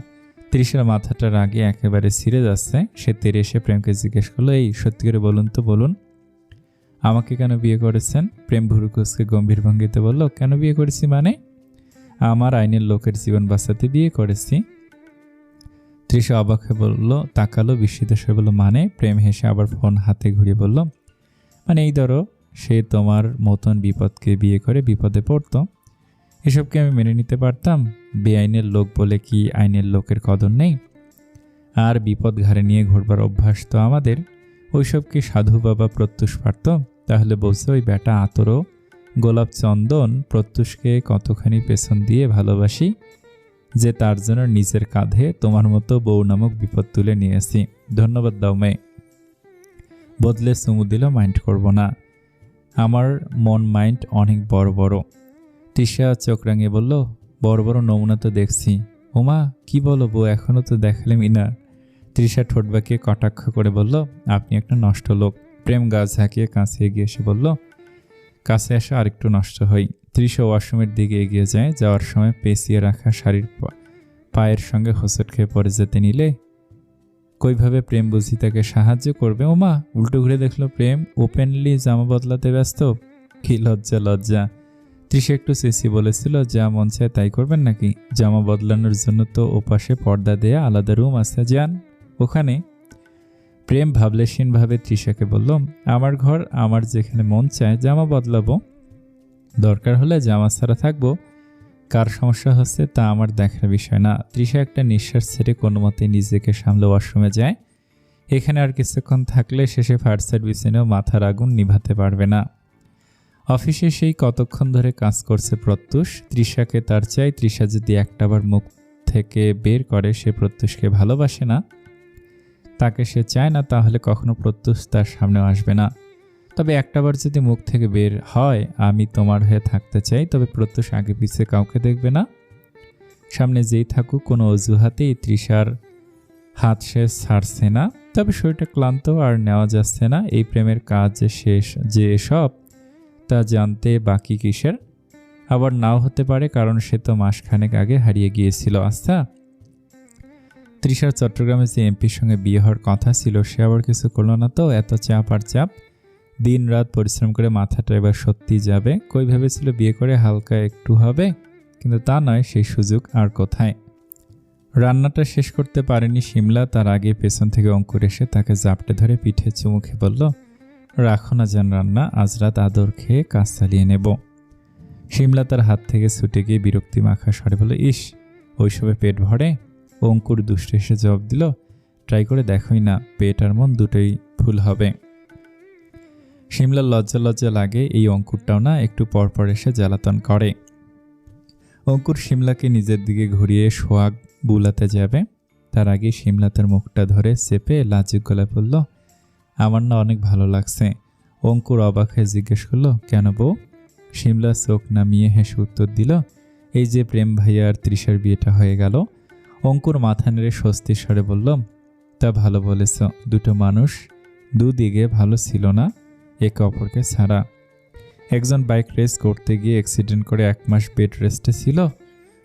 তৃষার মাথাটা রাগে একেবারে ছিঁড়ে যাচ্ছে। সে তেড়ে এসে প্রেমকে জিজ্ঞেস করলো, এই সত্যি করে বলুন তো, বলুন আমাকে কেন বিয়ে করেছেন? প্রেম ভুরু কুঁচকে গম্ভীর ভঙ্গিতে বলল, কেন বিয়ে করেছি মানে? আমার আইনের লোকের জীবন বাঁচাতে বিয়ে করেছি। তৃষা অবাক হয়ে বলল, তাকালো, বিস্মিত হয়ে বলল, মানে? প্রেম হেসে আবার ফোন হাতে ঘুরিয়ে বলল, মানে এই ধরো, সে তোমার মতন বিপদকে বিয়ে করে বিপদে পড়তো। এসবকে আমি মেনে নিতে পারতাম? বেআইনের লোক বলে কি আইনের লোকের কদর নেই? আর বিপদ ঘাড়ে নিয়ে ঘুরবার অভ্যাস তো আমাদের। ওইসব কি সাধু বাবা প্রত্যুষ পারত? তাহলে বলছে ওই বেটা আতরও গোলাপ চন্দন প্রত্যুষকে কতখানি পেছন দিয়ে ভালোবাসি যে তার জন্য নিজের কাঁধে তোমার মতো বউ নামক বিপদ তুলে নিয়েছি। ধন্যবাদ দাও মেয়ে। বদলে চুমু দিল, মাইন্ড করব না। আমার মন মাইন্ড অনেক বড় বড়। তৃষা চোখ রাঙিয়ে বলল, বড় বড় নমুনা তো দেখছি। ওমা, কি বলো বউ, এখনও তো দেখালেমই না। তৃষা ঠোঁট বাঁকিয়ে কটাক্ষ করে বলল, আপনি একটা নষ্ট লোক। প্রেম গা ঝাঁকিয়ে কাছে এগিয়ে এসে বলল, কাছে আসা আরেকটু নষ্ট হই। তৃষা ওয়াশরুমের দিকে এগিয়ে যায়। যাওয়ার সময় পেঁচিয়ে রাখা শাড়ির পায়ের সঙ্গে হোঁচট খেয়ে পড়ে যেতে নিলে কইভাবে প্রেম বুঝি তাকে সাহায্য করবে। ওমা, উল্টো ঘুরে দেখলো প্রেম ওপেনলি জামা বদলাতে ব্যস্ত। কি লজ্জা লজ্জা। তৃষা একটু চেঁচিয়ে বলেছিল, যা মন চায় তাই করবেন নাকি? জামা বদলানোর জন্য তো ওপাশে পর্দা দেয়া আলাদা রুম আছে, যান ওখানে। প্রেম ভাবলেশীনভাবে তৃষাকে বলল, আমার ঘর, আমার যেখানে মন চায় জামা বদলাবো, দরকার হলে জামা ছাড়া থাকবো। কার সমস্যা হচ্ছে তা আমার দেখার বিষয় না। তৃষা একটা নিঃশ্বাস ছেড়ে কোনো মতে নিজেকে সামলে ওয়াশরুমে যায়। এখানে আর কিছুক্ষণ থাকলে শেষে ফায়ার সার্ভিস এনেও মাথার আগুন নিভাতে পারবে না। অফিসে সেই কতক্ষণ ধরে কাজ করছে প্রত্যুষ। তৃষাকে তার চাই। তৃষা যদি একটাবার মুখ থেকে বের করে সে প্রত্যুষকে ভালোবাসে না, তাকে সে চায় না, তাহলে কখনো প্রত্যুষ তার সামনেও আসবে না। তবে একটাবার যদি মুখ থেকে বের হয়, আমি তোমার হয়ে থাকতে চাই, তবে প্রত্যুষ আগে পিছে কাউকে দেখবে না। সামনে যেই থাকুক, কোনো অজুহাতেই তৃষার হাত সে ছাড়ছে না। তবে শরীরটা ক্লান্ত আর নেওয়া যাচ্ছে না। এই প্রেমের কাজ যে শেষ, যে সব তা জানতে বাকি কিসের? আবার নাও হতে পারে, কারণ সে তো মাসখানেক আগে হারিয়ে গিয়েছিল। আচ্ছা, তৃষার চট্টগ্রামে যে এমপির সঙ্গে বিয়ে হওয়ার কথা ছিল, সে আবার কিছু করলো না তো? এত চাপ আর চাপ। দিন রাত পরিশ্রম করে মাথাটা এবার সত্যি যাবে। কই ভেবেছিল বিয়ে করে হালকা একটু হবে, কিন্তু তা নয়, সেই সুযোগ আর কোথায়। রান্নাটা শেষ করতে পারেনি শিমলা, তার আগে পেছন থেকে অঙ্কুর এসে তাকে জাপটে ধরে পিঠে চুমু খেয়ে বলল, রাখো না যান রান্না, আজ রাত আদর খেয়ে কাজ চালিয়ে নেব। শিমলা তার হাত থেকে ছুটে গিয়ে বিরক্তি মাখা স্বরে বলল, ইস, ওইসবে পেট ভরে? অঙ্কুর দুষ্টে এসে জবাব দিল, ট্রাই করে দেখোই না, পেট আর মন দুটোই ফুল হবে। শিমলার লজ্জা লজ্জা লাগে। এই অঙ্কুরটাও না একটু পরপর এসে জ্বালাতন করে। অঙ্কুর শিমলাকে নিজের দিকে ঘুরিয়ে সোহাগ বুলাতে যাবে, তার আগে শিমলা তার মুখটা ধরে চেপে লাজুক গলায় বলল, আমার না অনেক ভালো লাগছে। অঙ্কুর অবাক হয়ে জিজ্ঞেস করলো, কেন বউ? শিমলা চোখ নামিয়ে হেসে উত্তর দিল, এই যে প্রেম ভাইয়া আর তৃষার বিয়েটা হয়ে গেল। অঙ্কুর মাথা নেড়ে স্বস্তির স্বরে বলল, তা ভালো বলেছ, দুটো মানুষ দুদিকে ভালো ছিল না একে অপরকে ছাড়া। একজন বাইক রেস করতে গিয়ে অ্যাক্সিডেন্ট করে 1 মাস বেড রেস্টে ছিল,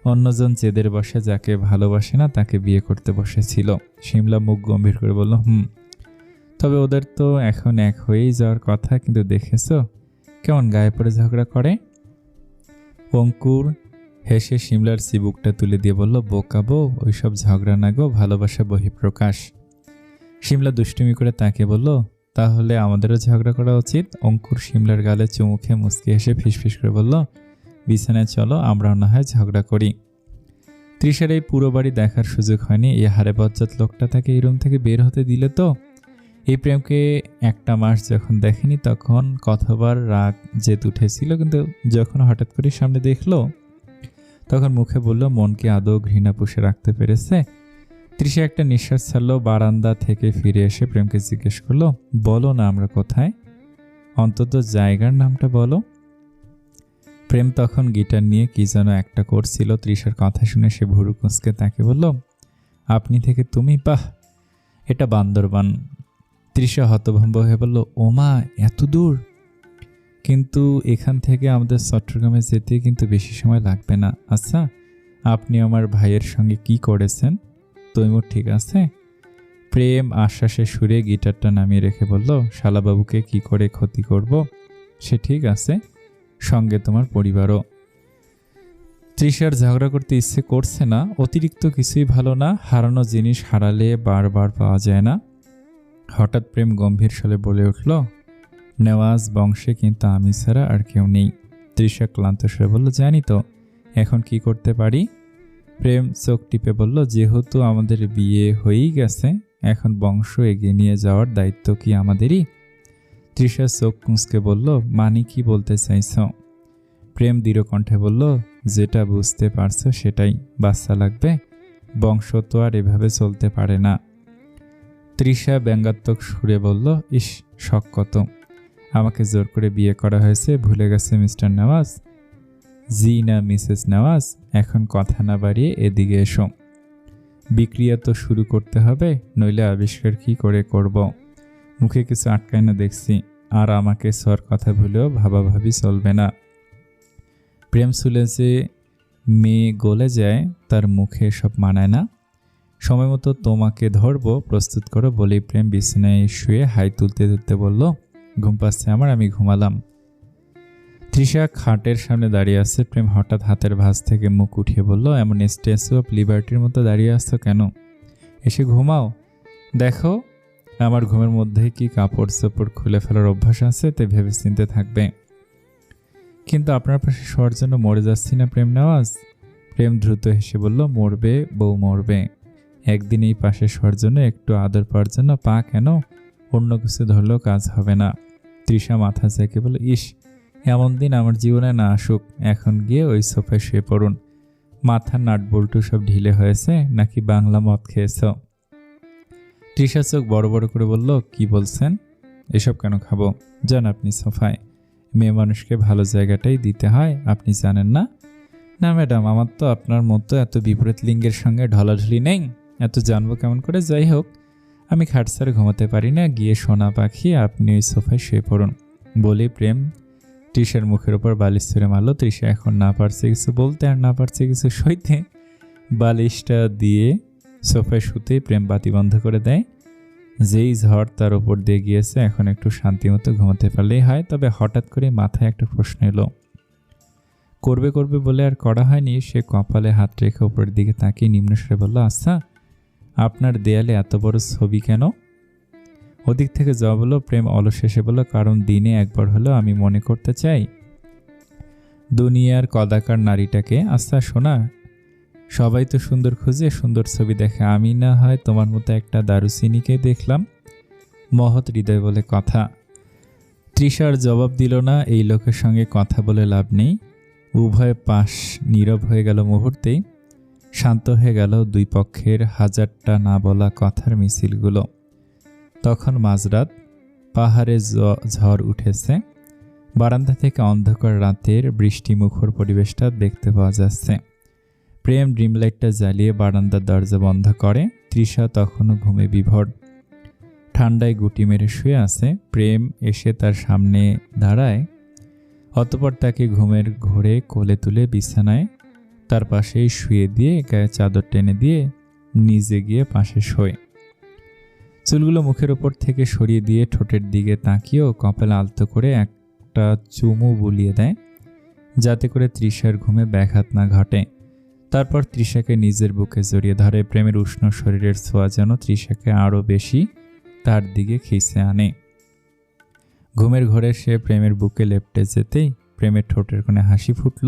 অন্যজন জেদের বসে যাকে ভালোবাসে না তাকে বিয়ে করতে বসেছিল। শিমলা মুখ গম্ভীর করে বলল, তবে ওদের তো এখন এক হয়েই যাওয়ার কথা, কিন্তু দেখেছো কেমন গায়ে পড়ে ঝগড়া করে? অঙ্কুর হেসে শিমলার চিবুকটা তুলে দিয়ে বলল, বোকা বউ, ওইসব ঝগড়া না গো, ভালোবাসা বহিঃপ্রকাশ। শিমলা দুষ্টুমি করে তাকে বলল, তাহলে আমাদেরও ঝগড়া করা উচিত। অঙ্কুর শিমলার গালে চুমু খেয়ে মুচকি হেসে ফিসফিস করে বলল, বিছানায় চলো, আমরাও না হয় ঝগড়া করি। তৃষার এই পুরো বাড়ি দেখার সুযোগ হয়নি। এই হারে বজ্জাত লোকটা তাকে এই রুম থেকে বের হতে দিলে তো? এই প্রেমকে 1 মাস যখন দেখেনি তখন কতবার রাগ জেদ উঠেছিল, কিন্তু যখন হঠাৎ করে সামনে দেখলো তখন মুখে বলল, মনকে আদৌ ঘৃণা পুষে রাখতে পেরেছে? তৃষা একটা নিঃশ্বাস ছাড়লো। বারান্দা থেকে ফিরে এসে প্রেমকে জিজ্ঞেস করলো, বলো না আমরা কোথায়, অন্তত জায়গার নামটা বলো। প্রেম তখন গিটার নিয়ে কি যেন একটা করছিল। তৃষার কথা শুনে সে ভুরু কুঁচকে তাকে বলল, আপনি থেকে তুমি, বাহ, এটা বান্দরবান। তৃষা হতভম্ব হয়ে বলল, ওমা, এত দূর? কিন্তু এখান থেকে আমাদের চট্টগ্রামে যেতে কিন্তু বেশি সময় লাগবে না। আচ্ছা, আপনি আমার ভাইয়ের সঙ্গে কি করেছেন? তৈমুর ঠিক আছে? প্রেম আশ্বাসে সুরে গিটারটা নামিয়ে রেখে বলল, শালাবাবুকে কি করে ক্ষতি করব? সে ঠিক আছে, সঙ্গে তোমার পরিবারও। তৃষার ঝগড়া করতে ইচ্ছে করছে না, অতিরিক্ত কিছুই ভালো না, হারানো জিনিস হারালে বারবার পাওয়া যায় না। হঠাৎ প্রেম গম্ভীর স্বরে বলে উঠল, নেওয়াজ বংশে কিন্তু আমি ছাড়া আর কেউ নেই। তৃষা ক্লান্ত স্বরে বলল, জানি তো, এখন কি করতে পারি? প্রেম চোখ টিপে বলল, যেহেতু আমাদের বিয়ে হয়েই গেছে, এখন বংশ এগিয়ে নিয়ে যাওয়ার দায়িত্ব কি আমাদেরই? তৃষা চোখ কুঁচকে বলল, মানে কি বলতে চাইছ? প্রেম দৃঢ় কণ্ঠে বলল, যেটা বুঝতে পারছো সেটাই। বাচ্চা লাগবে, বংশ তো আর এভাবে চলতে পারে না। তৃষা ব্যঙ্গাত্মক সুরে বলল, ইস, শখ কত! আমাকে জোর করে বিয়ে করা হয়েছে, ভুলে গেছে মিস্টার নেওয়াজ? জি না মিসেস নেওয়াজ, এখন কথা না বাড়িয়ে এদিকে এসো। বিক্রিয়া তো শুরু করতে হবে, নইলে আবিষ্কার কি করে করব? মুখে কিছু আটকায় না দেখছি, আর আমাকে সর কথা ভুলেও ভাবাভাবি চলবে না। প্রেম চুলে যে মেয়ে গলে যায়, তার মুখে সব মানায় না। সময় মতো তোমাকে ধরবো, প্রস্তুত করো বলেই প্রেম বিছানায় শুয়ে হাই তুলতে তুলতে বলল, ঘুম পাচ্ছে আমার, আমি ঘুমালাম। তৃষা খাটের সামনে দাঁড়িয়ে আছে। প্রেম হঠাৎ হাতের ভাঁজ থেকে মুখ উঠিয়ে বলল, এমন স্ট্যাচু অফ লিবার্টির মতো দাঁড়িয়ে আসছো কেন? এসে ঘুমাও। দেখো, আমার ঘুমের মধ্যে কি কাপড় চোপড় খুলে ফেলার অভ্যাস আছে, তাই ভেবে চিনতে থাকবে। কিন্তু আপনার পাশে শোয়ার জন্য মরে যাচ্ছি না প্রেম নেওয়াজ। প্রেম দ্রুত হেসে বলল, মরবে বউ, মরবে। একদিন এই পাশে শোয়ার জন্য, একটু আদর পাওয়ার জন্য পা কেন, অন্য কিছু ধরলেও কাজ হবে না। তৃষা মাথা চেকে বলল, ইস, এমন দিন আমার জীবনে না আসুক। এখন গিয়ে ওই সোফায় শুয়ে পড়ুন। মাথার নাট বল্টু সব ঢিলে হয়েছে নাকি বাংলা মদ খেয়েছ? তৃষা চোখ বড় বড় করে বলল, কি বলছেন? এসব কেন খাবো? যান আপনি সোফায়। মেয়ে মানুষকে ভালো জায়গাটাই দিতে হয়, আপনি জানেন না? না ম্যাডাম, আমার তো আপনার মতো এত বিপরীত লিঙ্গের সঙ্গে ঢলাঢলি নেই, এত জানবো কেমন করে? যাই হোক, আমি খাট ছাড়া ঘুমাতে পারি না, গিয়ে সোনা পাখি আপনি ওই সোফায় শুয়ে পড়ুন। বলে প্রেম তৃষার মুখের ওপর বালিশ ছুঁড়ে মারল। তৃষা এখন না পারছে কিছু বলতে আর না পারছে কিছু সইতে। বালিশটা দিয়ে সোফায় শুতে প্রেম বাতি বন্ধ করে দেয়। যেই ঝড় তার ওপর দিয়ে গিয়েছে, এখন একটু শান্তিমতো ঘুমাতে পারলেই হয়। তবে হঠাৎ করে মাথায় একটা প্রশ্ন এলো। করবে করবে বলে আর করা হয়নি। সে কপালে হাত রেখে ওপরের দিকে তাকিয়ে নিম্নস্বরে বলল, আচ্ছা, আপনার দেয়ালে এত বড় ছবি কেন? ওদিক থেকে জবাব হলো। প্রেম অলস শেষে বলল, কারণ দিনে একবার হলেও আমি মনে করতে চাই দুনিয়ার কদাকার নারীটাকে। আচ্ছা শোনা, সবাই তো সুন্দর খুঁজে, সুন্দর ছবি দেখে, আমি না হয় তোমার মতো একটা দারুচিনিকে দেখলাম। মহৎ হৃদয় বলে কথা। তৃষার জবাব দিল না। এই লোকের সঙ্গে কথা বলে লাভ নেই। উভয় পাশ নীরব হয়ে গেল মুহূর্তেই। শান্ত হয়ে গেল দুই পক্ষের হাজারটা না বলা কথার মিছিলগুলো। তখন মাঝরাত, পাহাড়ে ঝড় উঠেছে। বারান্দা থেকে অন্ধকার রাতের বৃষ্টিমুখর পরিবেশটা দেখতে পাওয়া যাচ্ছে। প্রেম ড্রিমলাইটটা জ্বালিয়ে বারান্দার দরজা বন্ধ করে। তৃষা তখনও ঘুমে বিভোর, ঠান্ডায় গুটি মেরে শুয়ে আছে। প্রেম এসে তার সামনে দাঁড়ায়। অতঃপর তাকে ঘুমের ঘোরে কোলে তুলে বিছানায় তার পাশেই শুয়ে দিয়ে গায়ে চাদর টেনে দিয়ে নিজে গিয়ে পাশে শোয়। চুলগুলো মুখের ওপর থেকে সরিয়ে দিয়ে ঠোঁটের দিকে তাকিয়েও কপালে আলতো করে একটা চুমু বুলিয়ে দেয়, যাতে করে তৃষার ঘুমে ব্যাঘাত না ঘটে। তারপর তৃষাকে নিজের বুকে জড়িয়ে ধরে। প্রেমের উষ্ণ শরীরের ছোঁয়া যেন তৃষাকে আরও বেশি তার দিকে খিঁচে আনে। ঘুমের ঘোরে সে প্রেমের বুকে লেপটে যেতেই প্রেমের ঠোঁটের কোণে হাসি ফুটল।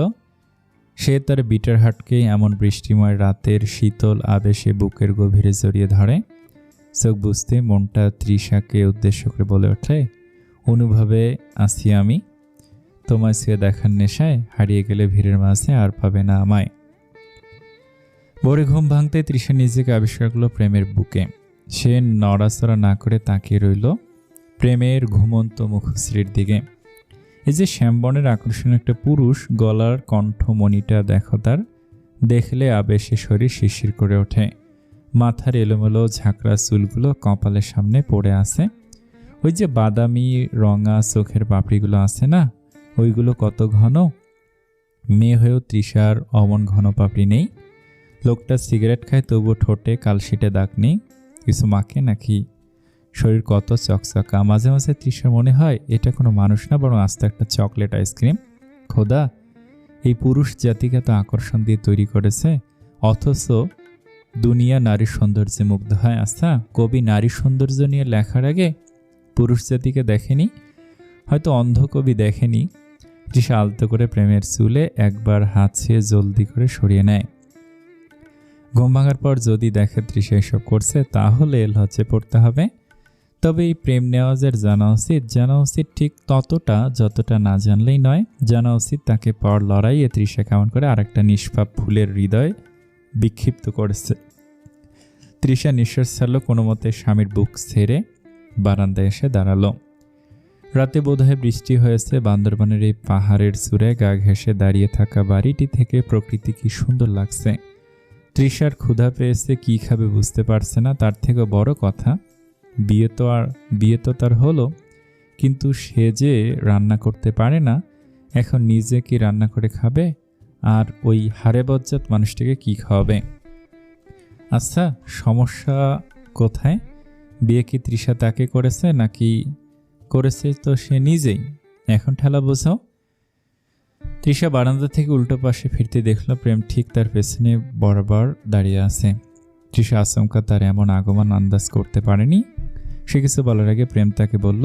সে তার বিটার হাটকে এমন বৃষ্টিময় রাতের শীতল আবেশে বুকের গভীরে জড়িয়ে ধরে। চোখ বুঝতে মনটা তৃষাকে উদ্দেশ্য করে বলে ওঠে, অনুভবে আছি আমি, তোমায় ছুঁয়ে দেখার নেশায়, হারিয়ে গেলে ভিড়ের মাঝে আর পাবে না আমায়। ভোরে ঘুম ভাঙতে তৃষা নিজেকে আবিষ্কার করলো প্রেমের বুকে। সে নড়াচড়া না করে তাকিয়ে রইল প্রেমের ঘুমন্ত মুখশ্রীর দিকে। এই যে শ্যামবনের আকর্ষণীয় একটা পুরুষ, গলার কণ্ঠমণিটা দেখো তার, দেখলে আবেশে শরীর শিরশির করে ওঠে। মাথার এলোমেলো ঝাঁকড়া চুলগুলো কপালের সামনে পড়ে আছে। ওই যে বাদামি রঙা চোখের পাপড়িগুলো আছে না, ওইগুলো কত ঘন। মেয়ে হয়েও তৃষার অমন ঘন পাপড়ি নেই। লোকটা সিগারেট খায় তবুও ঠোঁটে কালশিটে দাগ নেই। কিছু মাকে নাকি? শরীর কত চকচকা। মাঝে মাঝে তৃষার মনে হয় এটা কোনো মানুষ না, বরং আস্তে একটা চকলেট আইসক্রিম। খোদা, এই পুরুষ জাতিকে এত আকর্ষণ দিয়ে তৈরি করেছে, অথচ দুনিয়া নারীর সৌন্দর্যে মুগ্ধ হয়। আচ্ছা, কবি নারী সৌন্দর্য নিয়ে লেখার আগে পুরুষ জাতিকে দেখেনি? হয়তো অন্ধ কবি দেখেনি। তৃষা আলতো করে প্রেমের চুলে একবার হাত ছুঁয়ে জলদি করে সরিয়ে নেয়। ঘুম ভাঙার পর যদি দেখে তৃষা এসব করছে, তাহলে লজ্জে পড়তে হবে। তবে এই প্রেম নেওয়াজের জানা উচিত ঠিক ততটা যতটা না জানলেই নয়। জানা উচিত তাকে পর লড়াইয়ে তৃষা কেমন করে আরেকটা নিষ্পাপ ফুলের হৃদয় বিক্ষিপ্ত করেছে। তৃষা নিঃশ্বাস ছাড়ল, কোনো মতে স্বামীর বুক ছেড়ে বারান্দায় এসে দাঁড়ালো। রাতে বোধহয় বৃষ্টি হয়েছে। বান্দরবানের এই পাহাড়ের চূড়ায় গা ঘেঁষে দাঁড়িয়ে থাকা বাড়িটি থেকে প্রকৃতি কি সুন্দর লাগছে। তৃষার ক্ষুধা পেয়েছে, কি খাবে বুঝতে পারছে না। তার থেকে বড় কথা, বিয়ে তো তার হলো, কিন্তু সে যে রান্না করতে পারে না। এখন নিজে কি রান্না করে খাবে, আর ওই হাড়ে বজ্জাত মানুষটিকে কি খাওয়াবে? আচ্ছা, সমস্যা কোথায়? বিয়ে কি তৃষা তাকে করেছে, নাকি করেছে তো সে নিজেই? এখন ঠেলা বোঝাও। তৃষা বারান্দা থেকে উল্টো পাশে ফিরতে দেখল প্রেম ঠিক তার পেছনে বরাবর দাঁড়িয়ে আছে। তৃষা আচমকা তার এমন আগমন আন্দাজ করতে পারেনি। সে কিছু বলার আগে প্রেম তাকে বলল,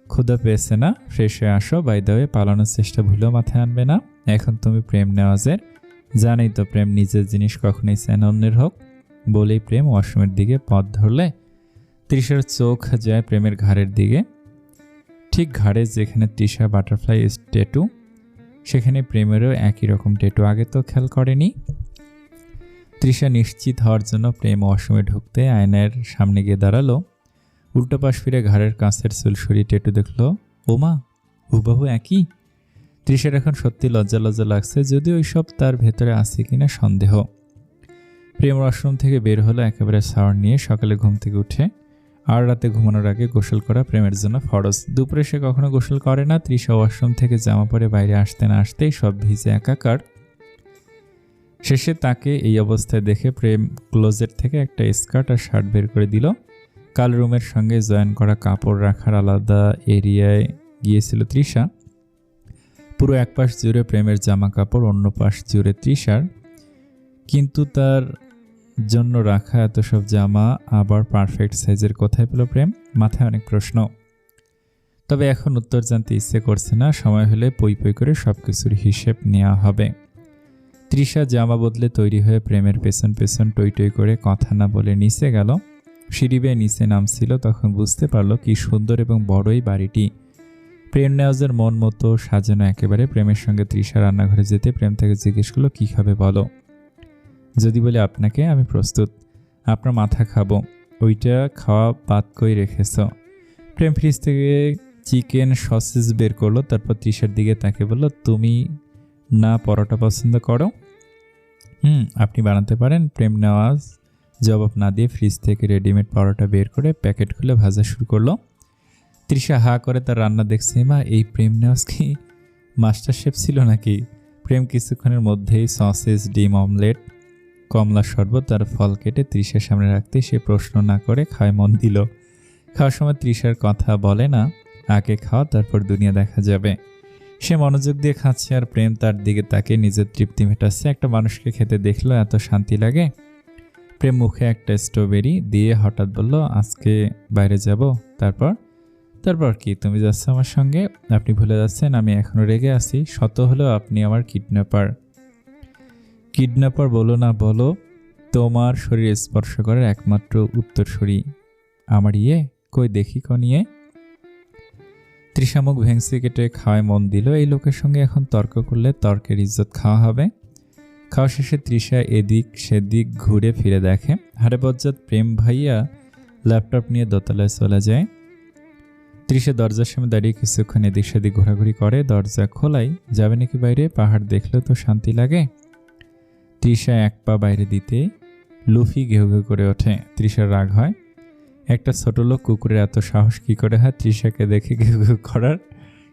ক্ষুধা পেয়েছে না? ফ্রেশ হয়ে আসো। বাই দ্য ওয়ে, পালানোর চেষ্টা ভুলেও মাথায় আনবে না। এখন তুমি প্রেম নেওয়াজের। জানেই তো প্রেম নিজের জিনিস কখনোই চায় না অন্যের হোক। বলেই প্রেম ওয়াশরুমের দিকে পথ ধরলে তৃষার চোখ যায় প্রেমের ঘাড়ের দিকে। ঠিক ঘাড়ে যেখানে তৃষা বাটারফ্লাই ট্যাটু, সেখানে প্রেমেরও একই রকম ট্যাটু। আগে তো খেয়াল করেনি। তৃষা নিশ্চিত হওয়ার জন্য প্রেম ওয়াশরুমে ঢুকতে আয়নার সামনে গিয়ে দাঁড়ালো। উল্টো পাশ ফিরে ঘাড়ের কাছের চুল সরিয়ে ট্যাটু দেখলো। ওমা, হুবহু একই। তৃষার এখন সত্যি লজ্জা লজ্জা লাগছে, যদিও ওইসব তার ভেতরে আছে কিনা সন্দেহ। প্রেম ওয়াশরুম থেকে বের হলো একেবারে শাওয়ার নিয়ে। সকালে ঘুম থেকে উঠে আর রাতে ঘুমানোর আগে গোসল করা প্রেমের জন্য ফরজ। দুপুরে সে কখনো গোসল করে না। তৃষা ওয়াশরুম থেকে জামা পরে বাইরে আসতে না আসতেই সব ভিজে একাকার। শেষে তাকে এই অবস্থায় দেখে প্রেম ক্লোজেট থেকে একটা স্কার্ট আর শার্ট বের করে দিল। কাল রুমের সঙ্গে জয়েন করা কাপড় রাখার আলাদা এরিয়ায় গিয়েছিল তৃষা। পুরো এক পাশ জুড়ে প্রেমের জামা কাপড়, অন্য পাশ জুড়ে তৃষার। কিন্তু তার জন্য রাখা এত সব জামা আবার পারফেক্ট সাইজের কোথায় পেল প্রেম? মাথায় অনেক প্রশ্ন। তবে এখন উত্তর জানতে ইচ্ছে করছে না। সময় হলে পই পই করে সবকিছুর হিসেব নেওয়া হবে। তৃষা জামা বদলে তৈরি হয়ে প্রেমের পেছন পেছন টই টই করে কথা না বলে নিচে গেল। সিঁড়ি বেয়ে নিচে নামছিল, তখন বুঝতে পারলো কি সুন্দর এবং বড়ই বাড়িটি। প্রেম নেওয়াজের মন মতো সাজানো একেবারে। প্রেমের সঙ্গে তৃষা রান্নাঘরে যেতে প্রেম থেকে জিজ্ঞেস করলো, কি খাবে বলো? যদি বলে আপনাকে, আমি প্রস্তুত। আপনার মাথা খাবো। ওইটা খাওয়া বাদ করে রেখেছ। প্রেম ফ্রিজ থেকে চিকেন সসেজ বের করলো। তারপর তৃষার দিকে তাকে বলল, তুমি না পরোটা পছন্দ করো? আপনি বানাতে পারেন। প্রেম নেওয়াজ জবাব না দিয়ে ফ্রিজ থেকে রেডিমেড পরোটা বের করে প্যাকেট খুলে ভাজা শুরু করলো। তৃষা হা করে তার রান্না দেখছে। মা, এই প্রেম নেওয়াজ কি মাস্টার শেফ ছিল নাকি? প্রেম কিছুক্ষণের মধ্যেই সসেজ, ডিম অমলেট, কমলা শরবত আর ফল কেটে তৃষার সামনে রাখতে সে প্রশ্ন না করে খায় মন দিল। খাওয়ার সময় তৃষার কথা বলে না, আগে খাওয়া তারপর দুনিয়া দেখা যাবে। সে মনোযোগ দিয়ে খাচ্ছে আর প্রেম তার দিকে তাকে নিজের তৃপ্তি মেটাচ্ছে। একটা মানুষকে খেতে দেখলো এত শান্তি লাগে। প্রেম মুখে একটা স্ট্রবেরি দিয়ে হঠাৎ বলল, আজকে বাইরে যাব। তারপর কি? তুমি যাচ্ছ আমার সঙ্গে? আপনি ভুলে যাচ্ছেন আমি এখনো রেগে আছি। শত হলেও আপনি আমার কিডন্যাপার বলো না বলো। তোমার শরীর স্পর্শ করার একমাত্র উত্তরসূরি আমার কই দেখি কনিয়ে। তৃষা মুখ ভেংসি কেটে খাওয়ায় মন দিল। এই লোকের সঙ্গে এখন তর্ক করলে তর্কের ইজ্জত খাওয়া হবে। খাওয়া শেষে তৃষা এদিক সেদিক ঘুরে ফিরে দেখে। হারে বজ্জাত প্রেম ভাইয়া ল্যাপটপ নিয়ে দোতলায় চলে যায়। তৃষা দরজার সামনে দাঁড়িয়ে কিছুক্ষণ এদিক সেদিক ঘোরাঘুরি করে। দরজা খোলাই, যাবে নাকি বাইরে? পাহাড় দেখলেও তো শান্তি লাগে। তৃষা এক পা বাইরে দিতে লুফি ঘেউ ঘেউ করে ওঠে। তৃষার রাগ হয়, একটা ছোট লোক কুকুরের এত সাহস কি করে হয় তৃষাকে দেখে ঘু ঘু করার?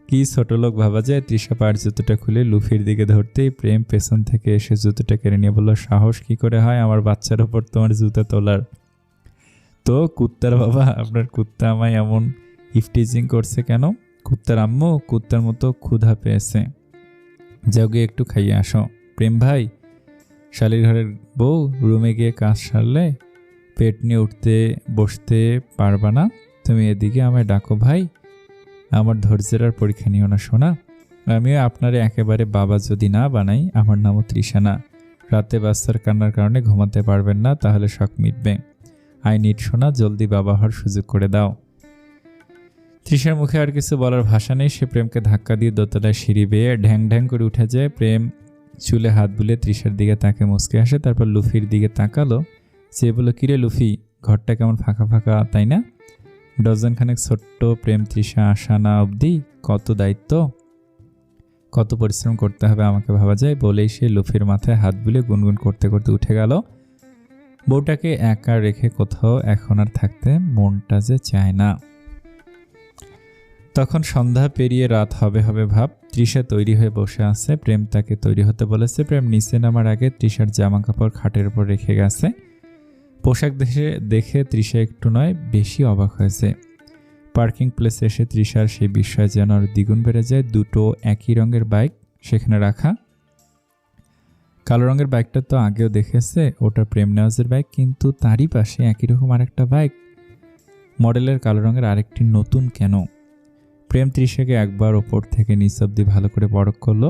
কি ছোট লোক ভাবা যায়? তৃষা পায়ের জুতোটা খুলে লুফির দিকে ধরতেই প্রেম পেছন থেকে এসে জুতোটা কেড়ে নিয়ে বলল, সাহস কি করে হয় আমার বাচ্চার ওপর তোমার জুতা তোলার? তো কুত্তার বাবা, আপনার কুত্তা আমায় এমন ইফটিজিং করছে কেন? কুত্তার আম্মু কুত্তার মতো ক্ষুধা পেয়েছে, যাও গিয়ে একটু খাইয়ে আসো। প্রেম ভাই, শালির ঘরের বউ, রুমে গিয়ে কাজ সারলে পেট নিয়ে উঠতে বসতে পারবা না? তুমি এদিকে আমায় ডাকো ভাই, আমার ধৈর্যের আর পরীক্ষা নিও না শোনা। আমিও আপনারে একেবারে বাবা যদি না বানাই, আমার নামও তৃষা না। রাতে বাচ্চার কান্নার কারণে ঘুমাতে পারবেন না, তাহলে শখ মিটবে। আই নিড শোনা, জলদি বাবা হওয়ার সুযোগ করে দাও। তৃষার মুখে আর কিছু বলার ভাষা নেই। সে প্রেমকে ধাক্কা দিয়ে দোতলায় সিঁড়ি বেয়ে ঢ্যাং ঢ্যাং করে উঠে যায়। প্রেম চুলে হাত বুলে তৃষার দিকে তাকে মুচকে আসে, তারপর লুফির দিকে তাকালো। সে বলল, কিরে লুফি, ঘরটা কেমন ফাঁকা ফাঁকা, তাই না? ডজনখানেক ছোট্ট প্রেম তৃষা আসা না অবধি কত দায়িত্ব, কত পরিশ্রম করতে হবে আমাকে ভাবা যায়। বলেই সে লুফির মাথায় হাত বুলে গুনগুন করতে করতে উঠে গেল। বউটাকে একা রেখে কোথাও এখন আর থাকতে মনটা যে চায় না। তখন সন্ধ্যা পেরিয়ে রাত হবে হবে ভাব। তৃষা তৈরি হয়ে বসে আছে, প্রেম তাকে তৈরি হতে বলেছে। প্রেম নিচে নামার আগে তৃষার জামা কাপড় খাটের উপর রেখে গেছে। পোশাক দেখে তৃষা একটু নয় বেশি অবাক হয়েছে। পার্কিং প্লেসে এসে তৃষার সেই বিস্ময় যেন আর দ্বিগুণ বেড়ে যায়। দুটো একই রঙের বাইক সেখানে রাখা। কালো রঙের বাইকটা তো আগেও দেখেছে, ওটা প্রেম নেওয়াজের বাইক, কিন্তু তারই পাশে একই রকম আরেকটা বাইক, মডেলের কালো রঙের আরেকটি নতুন কেন? প্রেম তৃষাকে একবার ওপর থেকে নিচ অব্দি ভালো করে পরখ করলো।